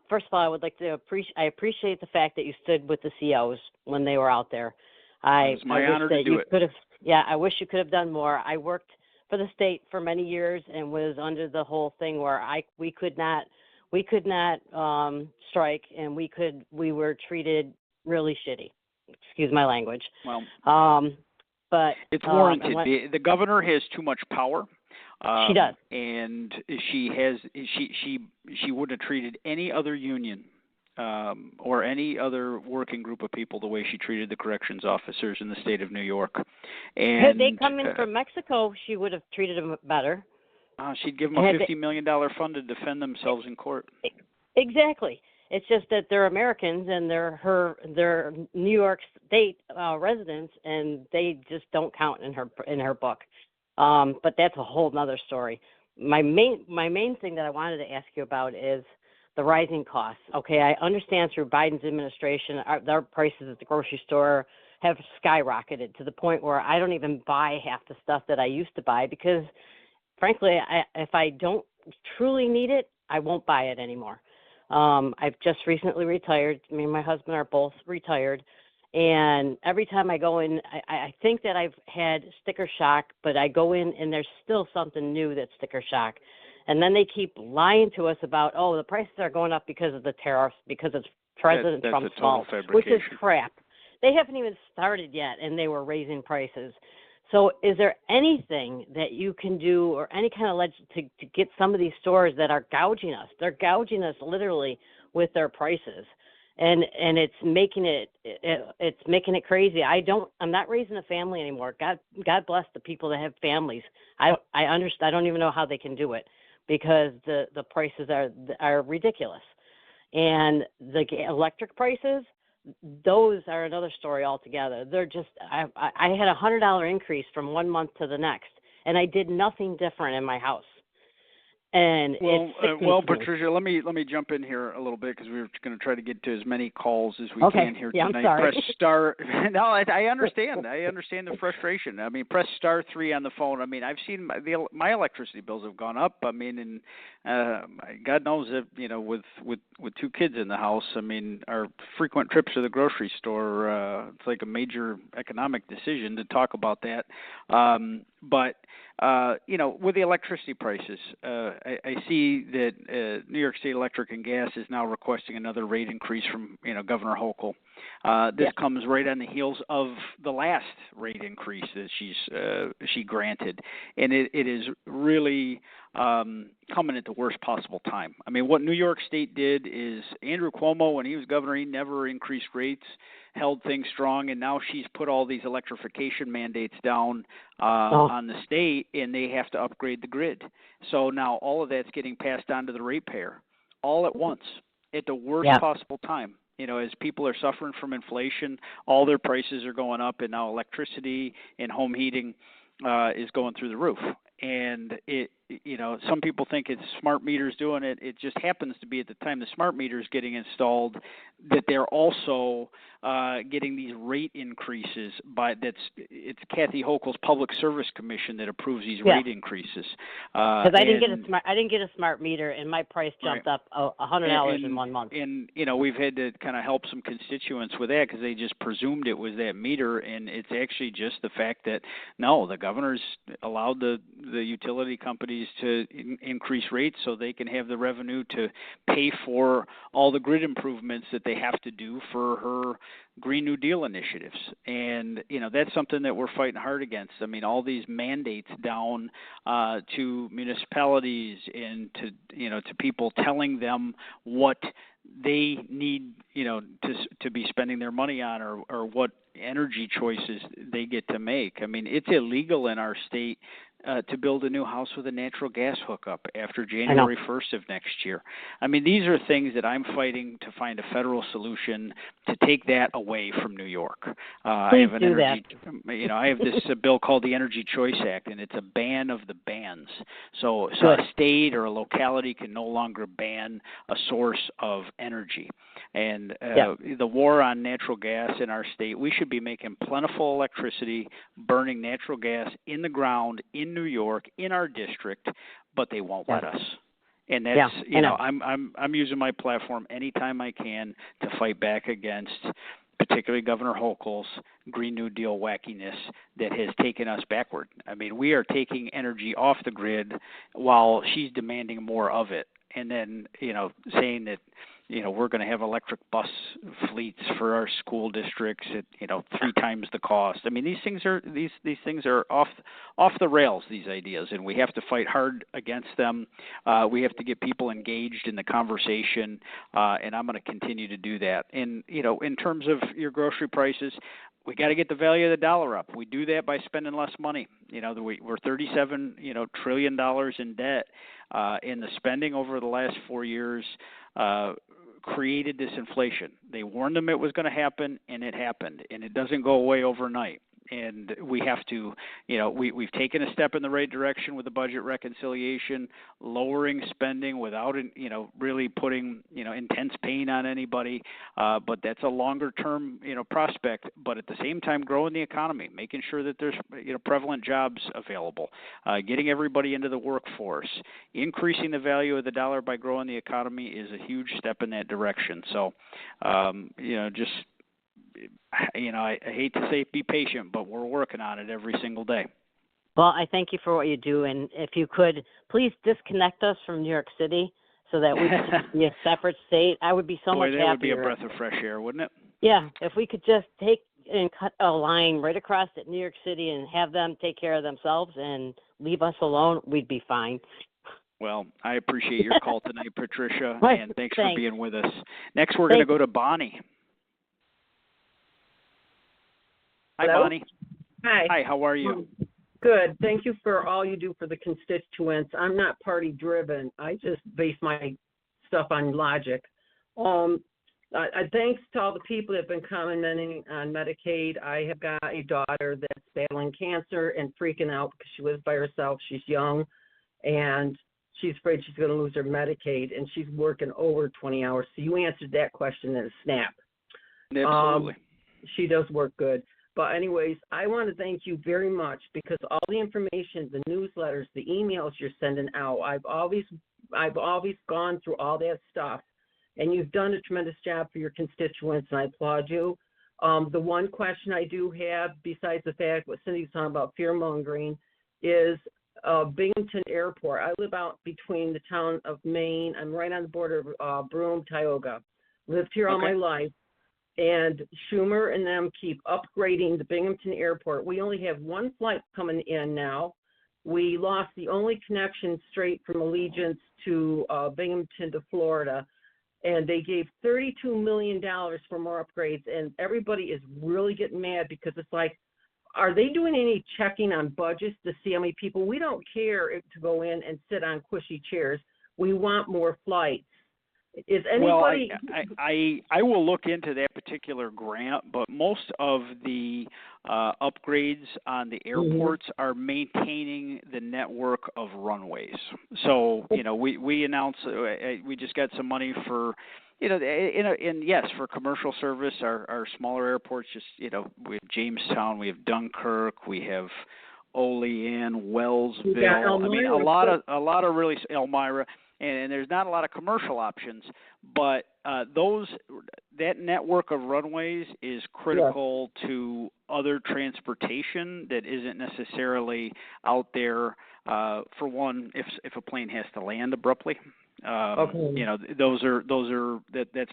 first of all, I would like to appreciate the fact that you stood with the COs when they were out there. It was my honor to do it. I wish you could have done more. I worked for the state for many years and was under the whole thing where we could not strike, and we were treated really shitty. Excuse my language. Well, but it's warranted. The governor has too much power. She does, and she wouldn't have treated any other union or any other working group of people the way she treated the corrections officers in the state of New York. And had they come in from Mexico, she would have treated them better. She'd give them a $50 million fund to defend themselves in court. Exactly. It's just that they're Americans and they're New York State residents, and they just don't count in her book. But that's a whole nother story. My main thing that I wanted to ask you about is the rising costs. Okay, I understand through Biden's administration, their prices at the grocery store have skyrocketed to the point where I don't even buy half the stuff that I used to buy because, frankly, if I don't truly need it, I won't buy it anymore. I've just recently retired. Me and my husband are both retired. And every time I go in, I think that I've had sticker shock, but I go in and there's still something new that's sticker shock. And then they keep lying to us about, the prices are going up because of the tariffs, because it's President Trump's fault, which is crap. They haven't even started yet, and they were raising prices. So is there anything that you can do or any kind of to get some of these stores that are gouging us? They're gouging us literally with their prices. And it's making it crazy. I'm not raising a family anymore. God bless the people that have families. I understand. I don't even know how they can do it because the prices are ridiculous. And the electric prices, those are another story altogether. They're just I had a $100 increase from 1 month to the next, and I did nothing different in my house. And Patricia, let me jump in here a little bit because we're going to try to get to as many calls as we can here tonight. I'm sorry. Press star. No, I understand. I understand the frustration. I mean, press star 3 on the phone. I mean, I've seen my electricity bills have gone up. I mean, and God knows that with 2 kids in the house. I mean, our frequent trips to the grocery store. It's like a major economic decision to talk about that. But with the electricity prices, I see that New York State Electric and Gas is now requesting another rate increase from Governor Hochul. This comes right on the heels of the last rate increase that she granted, and it is really coming at the worst possible time. I mean, what New York State did is Andrew Cuomo, when he was governor, he never increased rates, held things strong, and now she's put all these electrification mandates down on the state, and they have to upgrade the grid. So now all of that's getting passed on to the ratepayer all at once at the worst possible time. as people are suffering from inflation, all their prices are going up, and now electricity and home heating is going through the roof. And some people think it's smart meters doing it. It just happens to be at the time the smart meters getting installed that they're also getting these rate increases. It's Kathy Hochul's Public Service Commission that approves these rate increases. Because I didn't get a smart meter, and my price jumped up $100 in 1 month. And we've had to kind of help some constituents with that because they just presumed it was that meter, and it's actually just the fact that no, the governor's allowed the utility companies to increase rates so they can have the revenue to pay for all the grid improvements that they have to do for her Green New Deal initiatives. And, that's something that we're fighting hard against. I mean, all these mandates down to municipalities and to people telling them what they need, to be spending their money on or what energy choices they get to make. I mean, it's illegal in our state to build a new house with a natural gas hookup after January 1st of next year. I mean, these are things that I'm fighting to find a federal solution to take that away from New York. I have this bill called the Energy Choice Act, and it's a ban of the bans. So a state or a locality can no longer ban a source of energy. And the war on natural gas in our state, we should be making plentiful electricity, burning natural gas in the ground in New York, in our district, but they won't let us. And that's I'm using my platform anytime I can to fight back against particularly Governor Hochul's Green New Deal wackiness that has taken us backward. I mean, we are taking energy off the grid while she's demanding more of it. And then, saying that, we're going to have electric bus fleets for our school districts at, 3 times the cost. I mean, these things are off the rails, these ideas, and we have to fight hard against them. We have to get people engaged in the conversation, and I'm going to continue to do that. And, in terms of your grocery prices, we got to get the value of the dollar up. We do that by spending less money. We're $37 trillion in debt, and the spending over the last 4 years created this inflation. They warned them it was going to happen, and it happened, and it doesn't go away overnight. And we have to, we've taken a step in the right direction with the budget reconciliation, lowering spending without, really putting, intense pain on anybody. But that's a longer term, prospect. But at the same time, growing the economy, making sure that there's, prevalent jobs available, getting everybody into the workforce, increasing the value of the dollar by growing the economy is a huge step in that direction. So, I hate to say be patient, but we're working on it every single day. Well, I thank you for what you do, and if you could, please disconnect us from New York City so that we could be a separate state. I would be so much happier. That would be a breath of fresh air, wouldn't it? Yeah, if we could just take and cut a line right across at New York City and have them take care of themselves and leave us alone, we'd be fine. Well, I appreciate your call tonight, Patricia, and thanks for being with us. Next, we're going to go to Bonnie. Hi, Hello? Bonnie. Hi, how are you? Good. Thank you for all you do for the constituents. I'm not party driven. I just base my stuff on logic. Thanks to all the people that have been commenting on Medicaid. I have got a daughter that's battling cancer and freaking out because she lives by herself. She's young, and she's afraid she's going to lose her Medicaid, and she's working over 20 hours. So you answered that question in a snap. Absolutely. She does work good. But anyways, I want to thank you very much because all the information, the newsletters, the emails you're sending out, I've always gone through all that stuff, and you've done a tremendous job for your constituents, and I applaud you. The one question I do have, besides the fact what Cindy's talking about fear-mongering, is Binghamton Airport. I live out between the town of Maine. I'm right on the border of Broome, Tioga. Lived here all my life. And Schumer and them keep upgrading the Binghamton Airport. We only have one flight coming in now. We lost the only connection straight from Allegiant to Binghamton to Florida. And they gave $32 million for more upgrades. And everybody is really getting mad because it's like, are they doing any checking on budgets to see how many people? We don't care to go in and sit on cushy chairs. We want more flights. Is Well, anybody? I will look into that particular grant, but most of the upgrades on the airports are maintaining the network of runways. So, we announced we just got some money for, and yes, for commercial service, our smaller airports, just, we have Jamestown, we have Dunkirk, we have Olean, Wellsville. I mean, a lot of really Elmira. And there's not a lot of commercial options, but that network of runways is critical to other transportation that isn't necessarily out there. For one, if a plane has to land abruptly, that's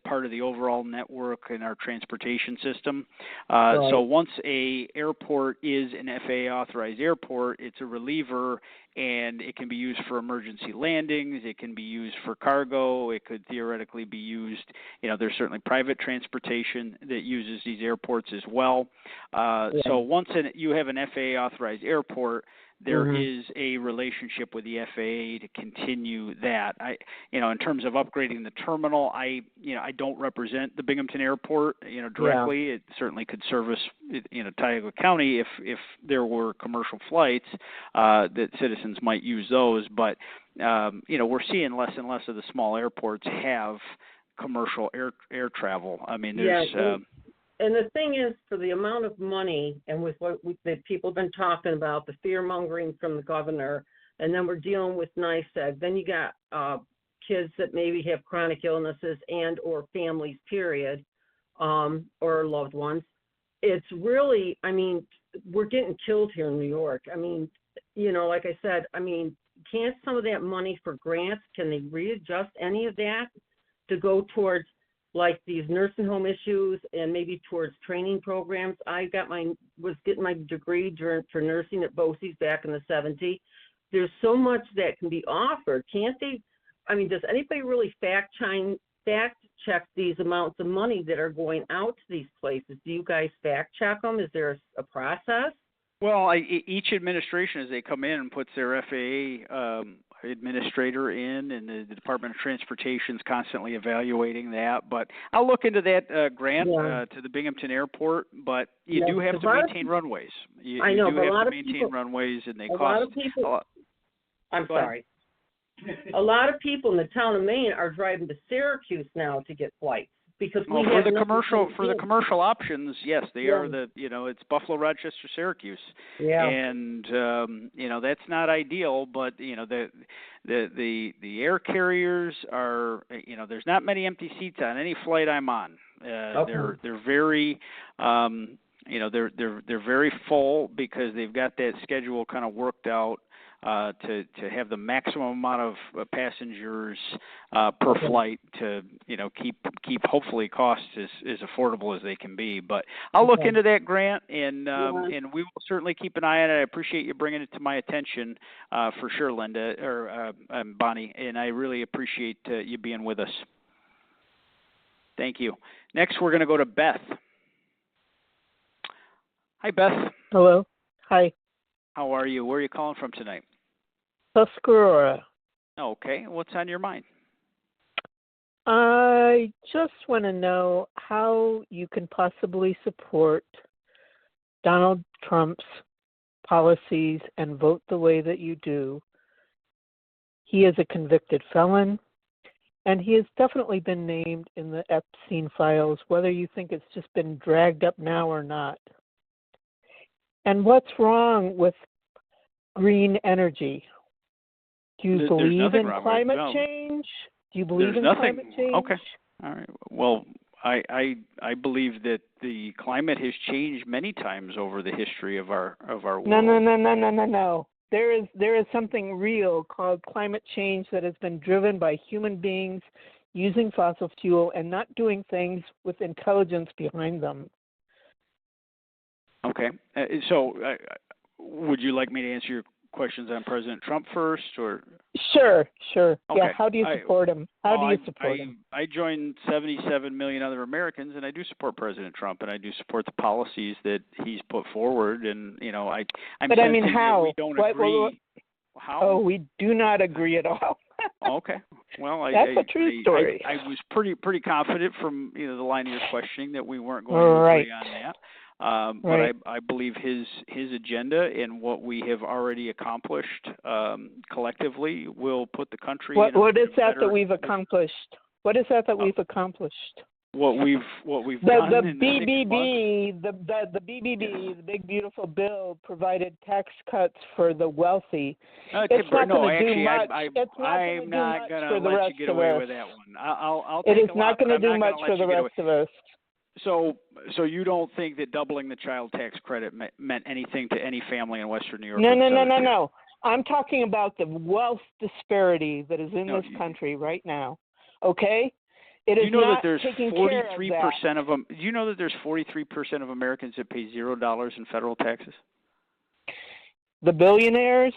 part of the overall network in our transportation system. So once a airport is an FAA authorized airport, it's a reliever, and it can be used for emergency landings. It can be used for cargo. It could theoretically be used. There's certainly private transportation that uses these airports as well. So once you have an FAA authorized airport, there is a relationship with the FAA to continue that. In terms of upgrading the terminal, I don't represent the Binghamton Airport, directly. It certainly could service, Tioga County if there were commercial flights that citizens might use those. But we're seeing less and less of the small airports have commercial air travel. I mean, there's. And the thing is, for the amount of money and with what that people have been talking about, the fear-mongering from the governor, and then we're dealing with NYSEG, then you got kids that maybe have chronic illnesses and or families, period, or loved ones. It's really, I mean, we're getting killed here in New York. I mean, like I said, can't some of that money for grants, can they readjust any of that to go towards like these nursing home issues and maybe towards training programs? I was getting my degree for nursing at BOCES back in the 70s. There's so much that can be offered. Can't they? Does anybody really fact check these amounts of money that are going out to these places? Do you guys fact check them? Is there a process? Well, each administration, as they come in and puts their FAA administrator in, and the Department of Transportation is constantly evaluating that. But I'll look into that grant to the Binghamton Airport. But you do have to maintain runways. You do have to maintain runways, and they cost. A lot of people. I'm sorry. A lot of people in the town of Maine are driving to Syracuse now to get flights because for the commercial options, yes, they are it's Buffalo, Rochester, Syracuse, and that's not ideal, but the air carriers are there's not many empty seats on any flight I'm on. They're very they're very full because they've got that schedule kind of worked out to have the maximum amount of passengers per flight to keep hopefully costs as affordable as they can be. But I'll look into that grant, and we will certainly keep an eye on it. I appreciate you bringing it to my attention for sure, Linda or Bonnie, and I really appreciate you being with us. Thank you. Next, we're going to go to Beth. Hi, Beth. Hello. Hi. How are you? Where are you calling from tonight? Tuscarora. Okay. What's on your mind? I just want to know how you can possibly support Donald Trump's policies and vote the way that you do. He is a convicted felon, and he has definitely been named in the Epstein files, whether you think it's just been dragged up now or not. And what's wrong with green energy? Do you believe in climate change? Do you believe in climate change? Okay. All right. Well, I believe that the climate has changed many times over the history of our world. No. There is something real called climate change that has been driven by human beings using fossil fuel and not doing things with intelligence behind them. Okay. So, would you like me to answer your questions on President Trump first, or? Sure. Okay. Yeah. How do you support him? I joined 77 million other Americans, and I do support President Trump, and I do support the policies that he's put forward. And But I mean, how? We don't agree. How? Oh, we do not agree at all. Okay. Well, That's a true story. I was pretty confident from the line of your questioning that we weren't going to Right. agree on that. Right. But I believe his agenda and what we have already accomplished collectively will put the country in a What is that better that we've accomplished? What is that we've accomplished? What we've done The in the 6 months. the BBB, the big beautiful bill, provided tax cuts for the wealthy. It's not going to do much. I'm not going to for the let rest you get of away us. with that one. I'll It take is a lot, not going but to do I'm not much gonna let for the you get rest away. of us. So you don't think that doubling the child tax credit meant anything to any family in Western New York? No. I'm talking about the wealth disparity that is in this country right now. Okay? It is not taking care of that. of them. Do you know that there's 43% of Americans that pay $0 in federal taxes? The billionaires?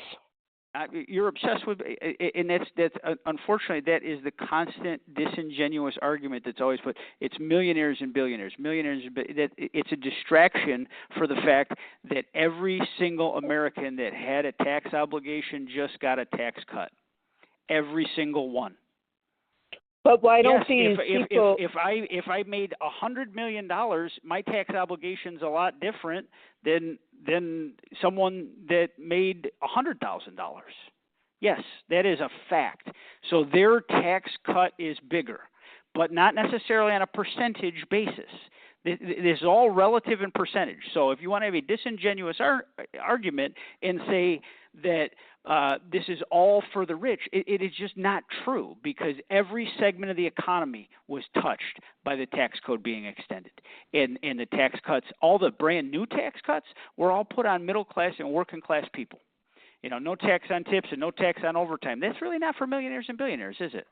You're obsessed with, and that's unfortunately that is the constant disingenuous argument that's always put. It's millionaires and billionaires, it's a distraction for the fact that every single American that had a tax obligation just got a tax cut. Every single one. But why don't these people? If I made $100 million, my tax obligation's a lot different than someone that made $100,000. Yes, that is a fact. So their tax cut is bigger, but not necessarily on a percentage basis. This is all relative in percentage. So if you want to have a disingenuous argument and say that this is all for the rich, it is just not true, because every segment of the economy was touched by the tax code being extended. And the tax cuts, all the brand new tax cuts, were all put on middle class and working class people. No tax on tips and no tax on overtime. That's really not for millionaires and billionaires, is it?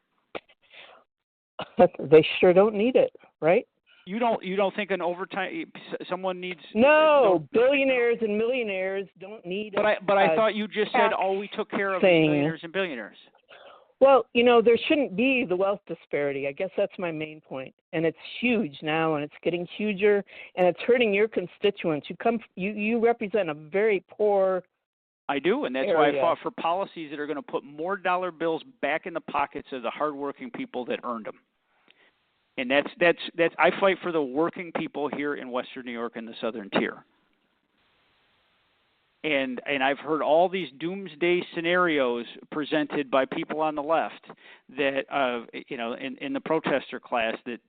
They sure don't need it, right? You don't think an overtime someone needs? No, billionaires and millionaires don't need. But I thought you just said all we took care of is millionaires and billionaires. Well, there shouldn't be the wealth disparity. I guess that's my main point, and it's huge now, and it's getting huger, and it's hurting your constituents. You represent a very poor. I do, and that's why I fought for policies that are going to put more dollar bills back in the pockets of the hardworking people that earned them. And that's I fight for the working people here in Western New York in the Southern Tier. And I've heard all these doomsday scenarios presented by people on the left that in the protester class that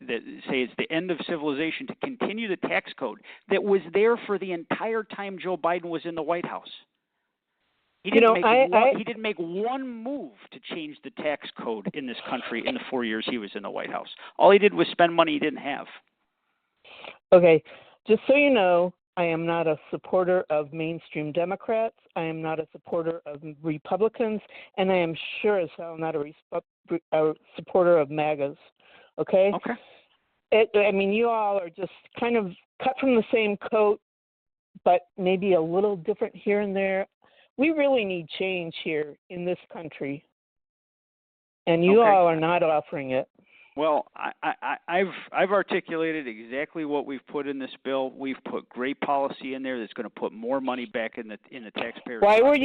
say it's the end of civilization to continue the tax code that was there for the entire time Joe Biden was in the White House. He didn't make one move to change the tax code in this country in the 4 years he was in the White House. All he did was spend money he didn't have. Okay, just so you know, I am not a supporter of mainstream Democrats. I am not a supporter of Republicans, and I am sure as hell not a supporter of MAGAs. Okay? Okay. You all are just kind of cut from the same coat, but maybe a little different here and there. We really need change here in this country, and you all are not offering it. Well, I've articulated exactly what we've put in this bill. We've put great policy in there that's going to put more money back in the taxpayers. Why were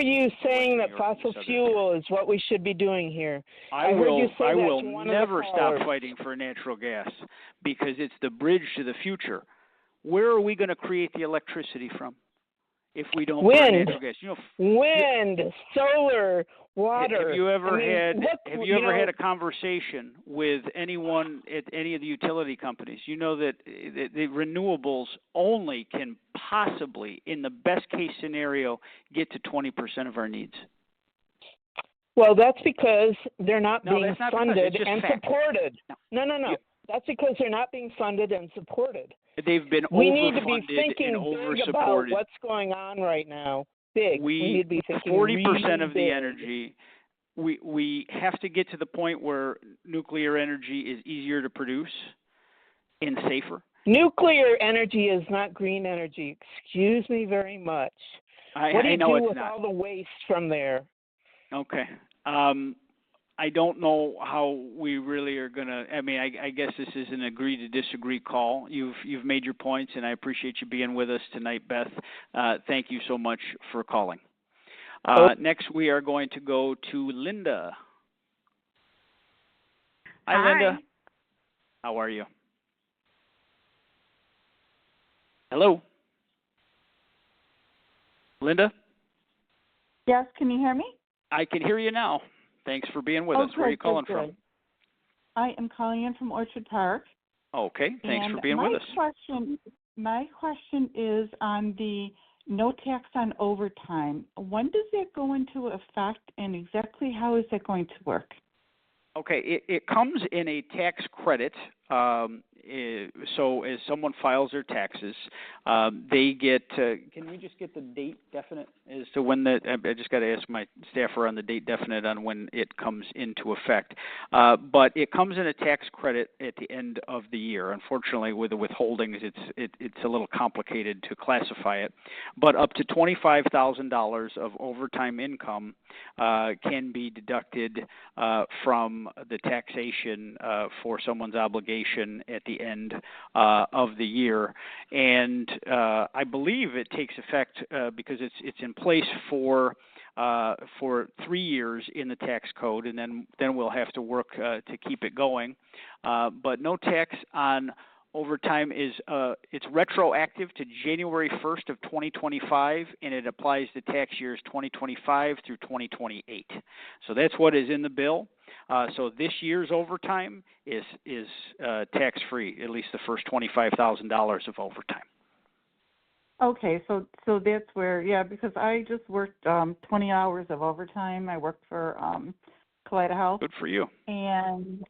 you saying that fossil fuel is what we should be doing here? I will never stop fighting for natural gas, because it's the bridge to the future. Where are we going to create the electricity from if we don't burn natural gas? Wind, solar, water. Have you ever had a conversation with anyone at any of the utility companies? You know that the renewables only can possibly, in the best case scenario, get to 20% of our needs. Well, that's because they're not being funded and supported. No. That's because they're not being funded and supported. They've been overfunded. We need to be thinking big about oversupported. what's going on right now. Big. We need to be thinking 40% of really the energy. We have to get to the point where nuclear energy is easier to produce and safer. Nuclear energy is not green energy. Excuse me very much. What do you do with all the waste from there? Okay. I don't know how we really are going to. I guess this is an agree to disagree call. You've made your points, and I appreciate you being with us tonight, Beth. Thank you so much for calling. Next, we are going to go to Linda. Hi, Linda. How are you? Hello? Linda? Yes, can you hear me? I can hear you now. Thanks for being with us. Where are you calling from? I am calling in from Orchard Park. Okay, thanks and for being with us. My question is on the no tax on overtime. When does that go into effect, and exactly how is that going to work? Okay, it comes in a tax credit. So as someone files their taxes, they get. Can we just get the date definite as to when that? I just got to ask my staffer on the date definite on when it comes into effect. But it comes in a tax credit at the end of the year. Unfortunately, with the withholdings, it's a little complicated to classify it. But up to $25,000 of overtime income can be deducted from the taxation for someone's obligation at the end of the year, and I believe it takes effect because it's in place for 3 years in the tax code, and then we'll have to work to keep it going. But no tax on overtime is it's retroactive to January 1st of 2025, and it applies to tax years 2025 through 2028. So that's what is in the bill. So this year's overtime is tax-free, at least the first $25,000 of overtime. Okay, so that's where, because I just worked 20 hours of overtime. I worked for Kaleida Health. Good for you. And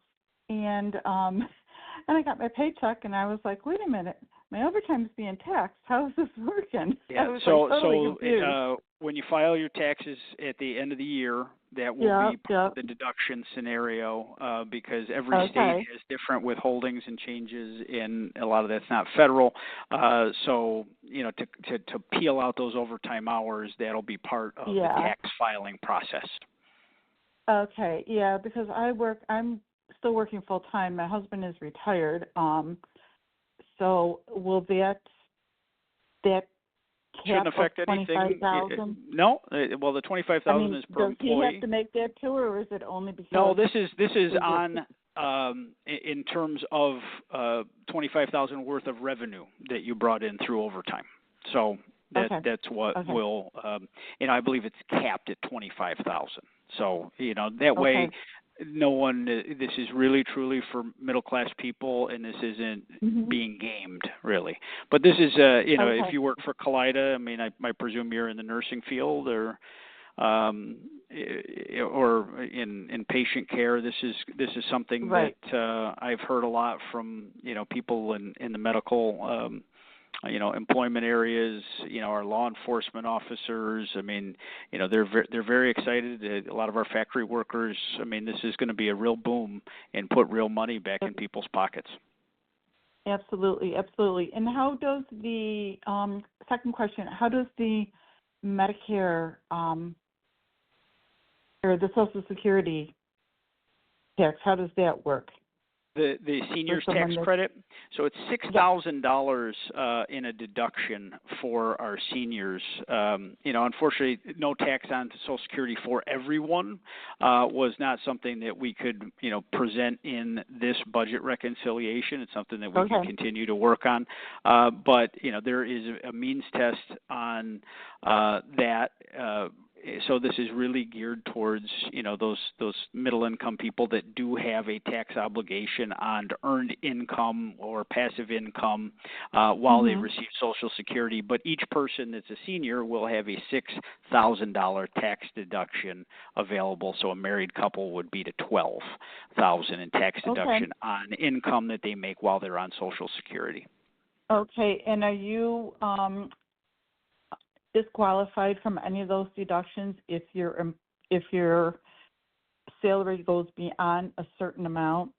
I got my paycheck, and I was like, wait a minute, my overtime's being taxed. How is this working? Yeah, so when you file your taxes at the end of the year, that will be part of the deduction scenario because every state has different withholdings and changes, and a lot of that's not federal. So, to peel out those overtime hours, that'll be part of the tax filing process. Okay, because I'm still working full time. My husband is retired. So will that shouldn't affect anything. No. Well, the $25,000 is per employee. Does he have to make that too, or is it only because? No, this is on in terms of $25,000 worth of revenue that you brought in through overtime. So that's what will. I believe it's capped at $25,000. So that way. No one. This is really truly for middle class people, and this isn't being gamed really. But this is, if you work for Kaleida, I presume you're in the nursing field or in patient care. This is something that I've heard a lot from people in the medical. Employment areas, our law enforcement officers. They're very excited. A lot of our factory workers. This is going to be a real boom and put real money back in people's pockets. Absolutely. And how does the second question? How does the Medicare or the Social Security tax? How does that work? The seniors tax credit, so it's $6,000 in a deduction for our seniors. Unfortunately, no tax on Social Security for everyone was not something that we could, present in this budget reconciliation. It's something that we can continue to work on. But there is a means test on that. So this is really geared towards those middle income people that do have a tax obligation on earned income or passive income while they receive Social Security. But each person that's a senior will have a $6,000 tax deduction available. So a married couple would be to $12,000 in tax deduction on income that they make while they're on Social Security. Okay, and are you disqualified from any of those deductions if your salary goes beyond a certain amount?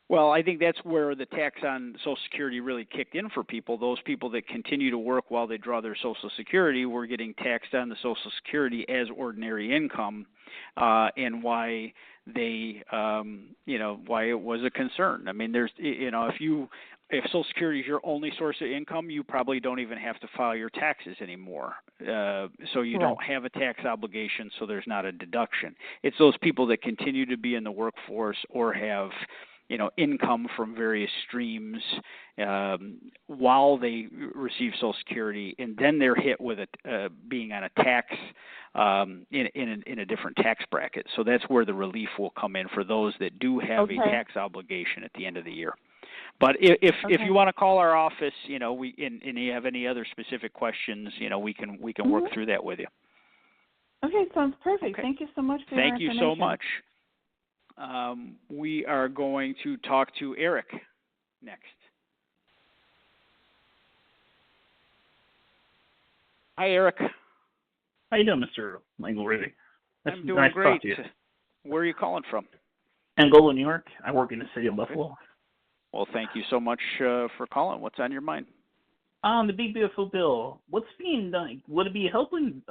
Well, I think that's where the tax on Social Security really kicked in for people. Those people that continue to work while they draw their Social Security were getting taxed on the Social Security as ordinary income, and why they, why it was a concern. There's, if you if Social Security is your only source of income, you probably don't even have to file your taxes anymore. So you don't have a tax obligation, so there's not a deduction. It's those people that continue to be in the workforce or have, income from various streams while they receive Social Security, and then they're hit with being on a tax in a different tax bracket. So that's where the relief will come in for those that do have a tax obligation at the end of the year. But if you want to call our office, and you have any other specific questions, we can work through that with you. Okay, sounds perfect. Okay. Thank you so much for your Thank you information. so much. We are going to talk to Eric next. Hi, Eric. How you doing, Mr. Langworthy? I'm doing nice great. To talk to you. Where are you calling from? Angola, New York. I work in the city of Buffalo. Well, thank you so much for calling. What's on your mind? The big beautiful bill. What's being done? Would it be helping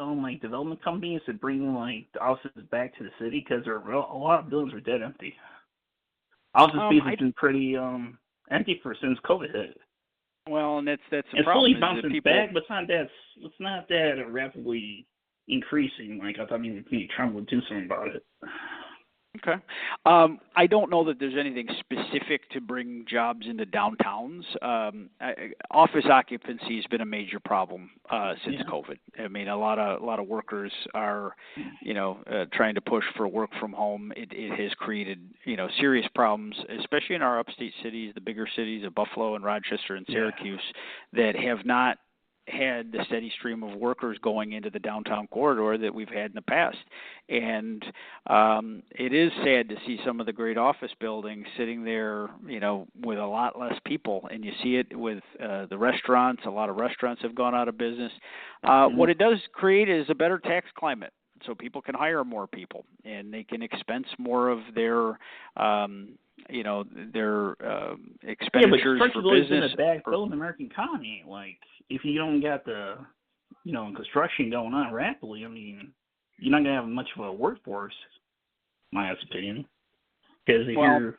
development companies to bring the offices back to the city? Because a lot of buildings are dead empty. Office space has been pretty empty since COVID hit. Well, and that's the it's problem. It's slowly bouncing back, but it's not that rapidly increasing. I thought maybe Trump would do something about it. Okay. I don't know that there's anything specific to bring jobs into downtowns. Office occupancy has been a major problem since COVID. I mean, a lot of workers are, trying to push for work from home. It has created, serious problems, especially in our upstate cities, the bigger cities of Buffalo and Rochester and Syracuse, that have not had the steady stream of workers going into the downtown corridor that we've had in the past. And it is sad to see some of the great office buildings sitting there, with a lot less people. And you see it with the restaurants. A lot of restaurants have gone out of business. What it does create is a better tax climate. So people can hire more people, and they can expense more of their expenditures but for business. Been a backbone of the American economy. If you don't got the, construction going on rapidly, you're not going to have much of a workforce, my opinion. Because if you're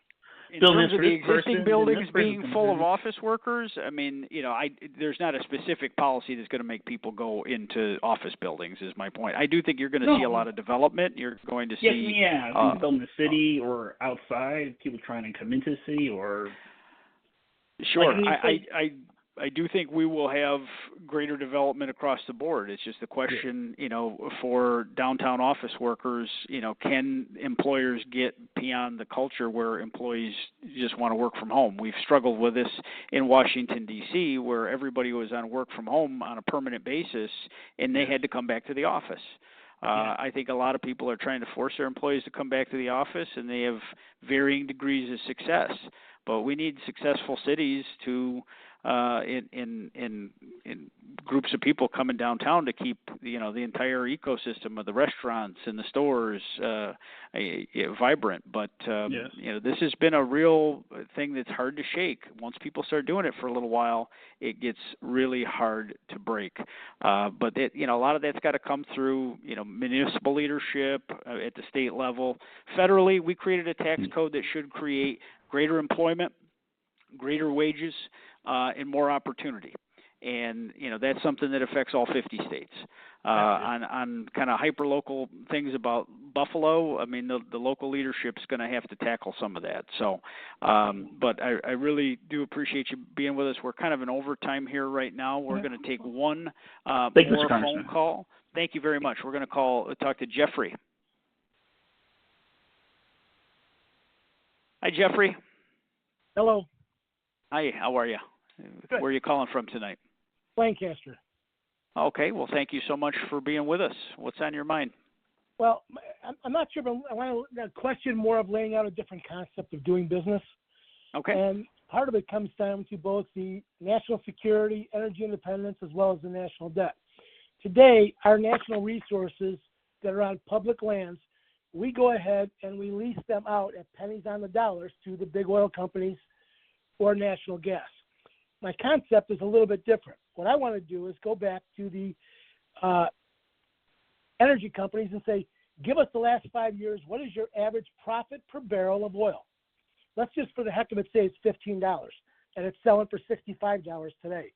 in terms of the existing buildings being full of office workers, there's not a specific policy that's going to make people go into office buildings, is my point. I do think you're going to see a lot of development. You're going to see... build in the city or outside, people trying to come into the city or... Sure. I do think we will have greater development across the board. It's just the question, for downtown office workers, can employers get beyond the culture where employees just want to work from home? We've struggled with this in Washington, D.C., where everybody was on work from home on a permanent basis, and they had to come back to the office. I think a lot of people are trying to force their employees to come back to the office, and they have varying degrees of success. But we need successful cities to in groups of people coming downtown to keep the entire ecosystem of the restaurants and the stores vibrant. But this has been a real thing that's hard to shake. Once people start doing it for a little while, it gets really hard to break. But a lot of that's got to come through municipal leadership at the state level. Federally, we created a tax code that should create greater employment, greater wages, and more opportunity. And, that's something that affects all 50 states. On kind of hyper-local things about Buffalo, the local leadership's going to have to tackle some of that. So, but I really do appreciate you being with us. We're kind of in overtime here right now. We're going to take one more phone call. Thank you very much. We're going to talk to Jeffrey. Hi, Jeffrey. Hello. Hi, how are you? Good. Where are you calling from tonight? Lancaster. Okay, well, thank you so much for being with us. What's on your mind? Well, I'm not sure, but I want to question more of laying out a different concept of doing business. Okay. And part of it comes down to both the national security, energy independence, as well as the national debt. Today, our national resources that are on public lands, we go ahead and we lease them out at pennies on the dollars to the big oil companies or national gas. My concept is a little bit different. What I want to do is go back to the energy companies and say, give us the last 5 years, what is your average profit per barrel of oil? Let's just, for the heck of it, say it's $15. and it's selling for $65 today.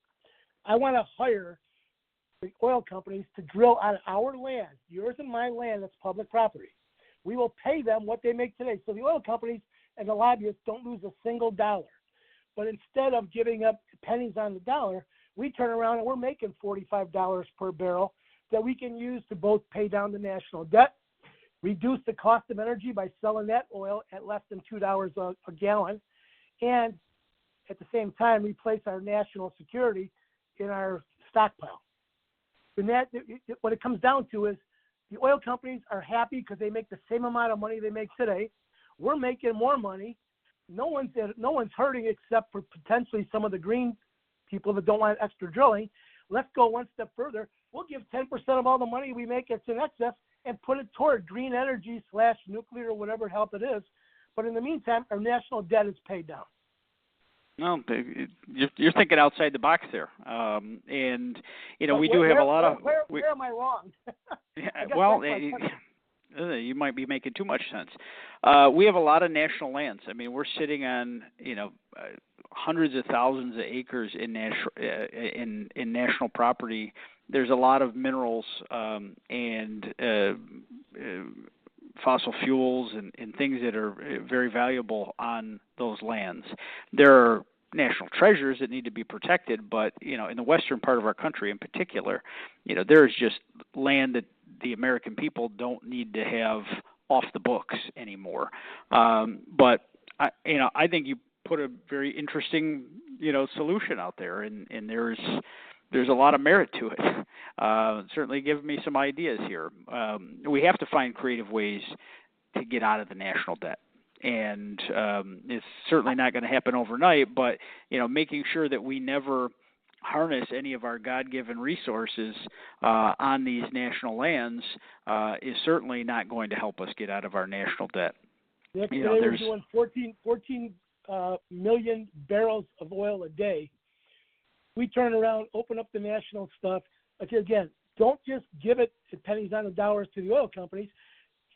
I want to hire the oil companies to drill on our land, yours and my land that's public property. We will pay them what they make today. So the oil companies and the lobbyists don't lose a single dollar. But instead of giving up pennies on the dollar, we turn around and we're making $45 per barrel that we can use to both pay down the national debt, reduce the cost of energy by selling that oil at less than $2 a gallon, and at the same time replace our national security in our stockpile. And that, what it comes down to is the oil companies are happy because they make the same amount of money they make today. We're making more money. No one's hurting except for potentially some of the green people that don't want extra drilling. Let's go one step further. We'll give 10% of all the money we make that's in excess and put it toward green energy / nuclear or whatever help it is. But in the meantime, our national debt is paid down. No, you're thinking outside the box there, and we do have a lot of. Where am I wrong? You might be making too much sense. We have a lot of national lands. I mean, we're sitting on hundreds of thousands of acres in national property. There's a lot of minerals and fossil fuels and things that are very valuable on those lands. There are national treasures that need to be protected, but in the western part of our country in particular, there's just land that the American people don't need to have off the books anymore. But I think you put a very interesting solution out there, and there's a lot of merit to it. Certainly give me some ideas here. We have to find creative ways to get out of the national debt. And it's certainly not going to happen overnight, but, making sure that we never harness any of our God-given resources on these national lands is certainly not going to help us get out of our national debt. We're doing 14 million barrels of oil a day. We turn around, open up the national stuff. Again, don't just give it pennies on the dollars to the oil companies.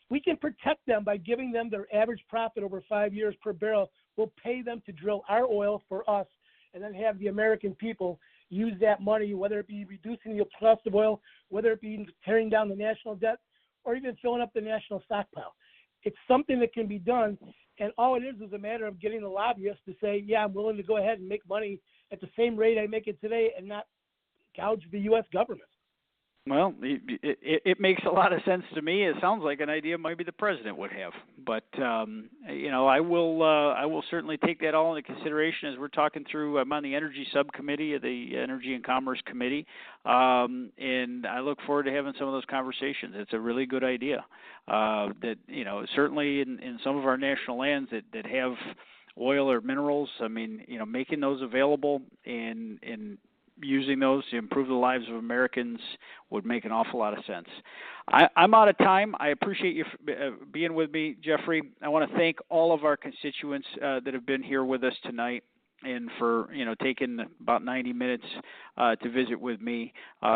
We can protect them by giving them their average profit over 5 years per barrel. We'll pay them to drill our oil for us and then have the American people use that money, whether it be reducing the cost of oil, whether it be tearing down the national debt, or even filling up the national stockpile. It's something that can be done, and all it is a matter of getting the lobbyists to say, yeah, I'm willing to go ahead and make money at the same rate I make it today and not gouge the U.S. government. Well, it makes a lot of sense to me. It sounds like an idea maybe the president would have, but I will certainly take that all into consideration as we're talking through. I'm on the Energy Subcommittee of the Energy and Commerce Committee, and I look forward to having some of those conversations. It's a really good idea. That certainly in some of our national lands that have oil or minerals. I mean, making those available and using those to improve the lives of Americans would make an awful lot of sense. I'm out of time. I appreciate you being with me, Jeffrey. I want to thank all of our constituents that have been here with us tonight and for taking about 90 minutes to visit with me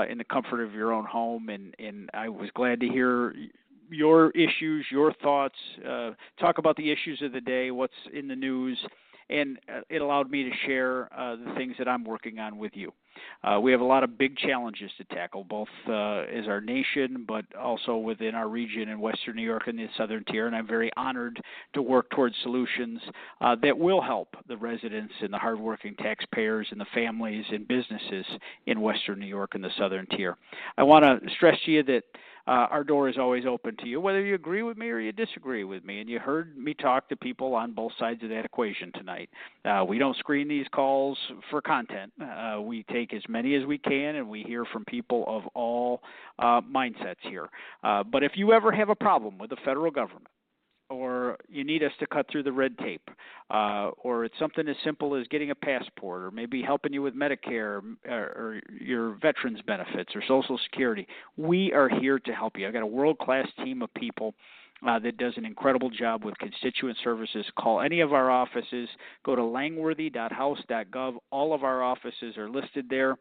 in the comfort of your own home. And I was glad to hear your issues, your thoughts, talk about the issues of the day, what's in the news, and it allowed me to share the things that I'm working on with you. We have a lot of big challenges to tackle, both as our nation, but also within our region in Western New York and the Southern Tier, and I'm very honored to work towards solutions that will help the residents and the hardworking taxpayers and the families and businesses in Western New York and the Southern Tier. I want to stress to you that our door is always open to you, whether you agree with me or you disagree with me. And you heard me talk to people on both sides of that equation tonight. We don't screen these calls for content. We take as many as we can, and we hear from people of all mindsets here. But if you ever have a problem with the federal government, or you need us to cut through the red tape, or it's something as simple as getting a passport, or maybe helping you with Medicare or your veterans benefits or Social Security, we are here to help you. I've got a world-class team of people that does an incredible job with constituent services. Call any of our offices. Go to langworthy.house.gov. All of our offices are listed there.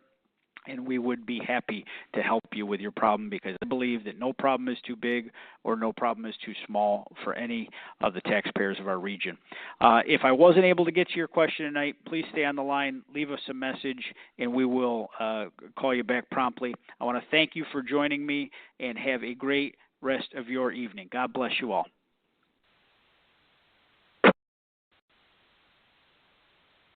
and we would be happy to help you with your problem, because I believe that no problem is too big or no problem is too small for any of the taxpayers of our region. If I wasn't able to get to your question tonight, please stay on the line, leave us a message, and we will call you back promptly. I want to thank you for joining me, and have a great rest of your evening. God bless you all.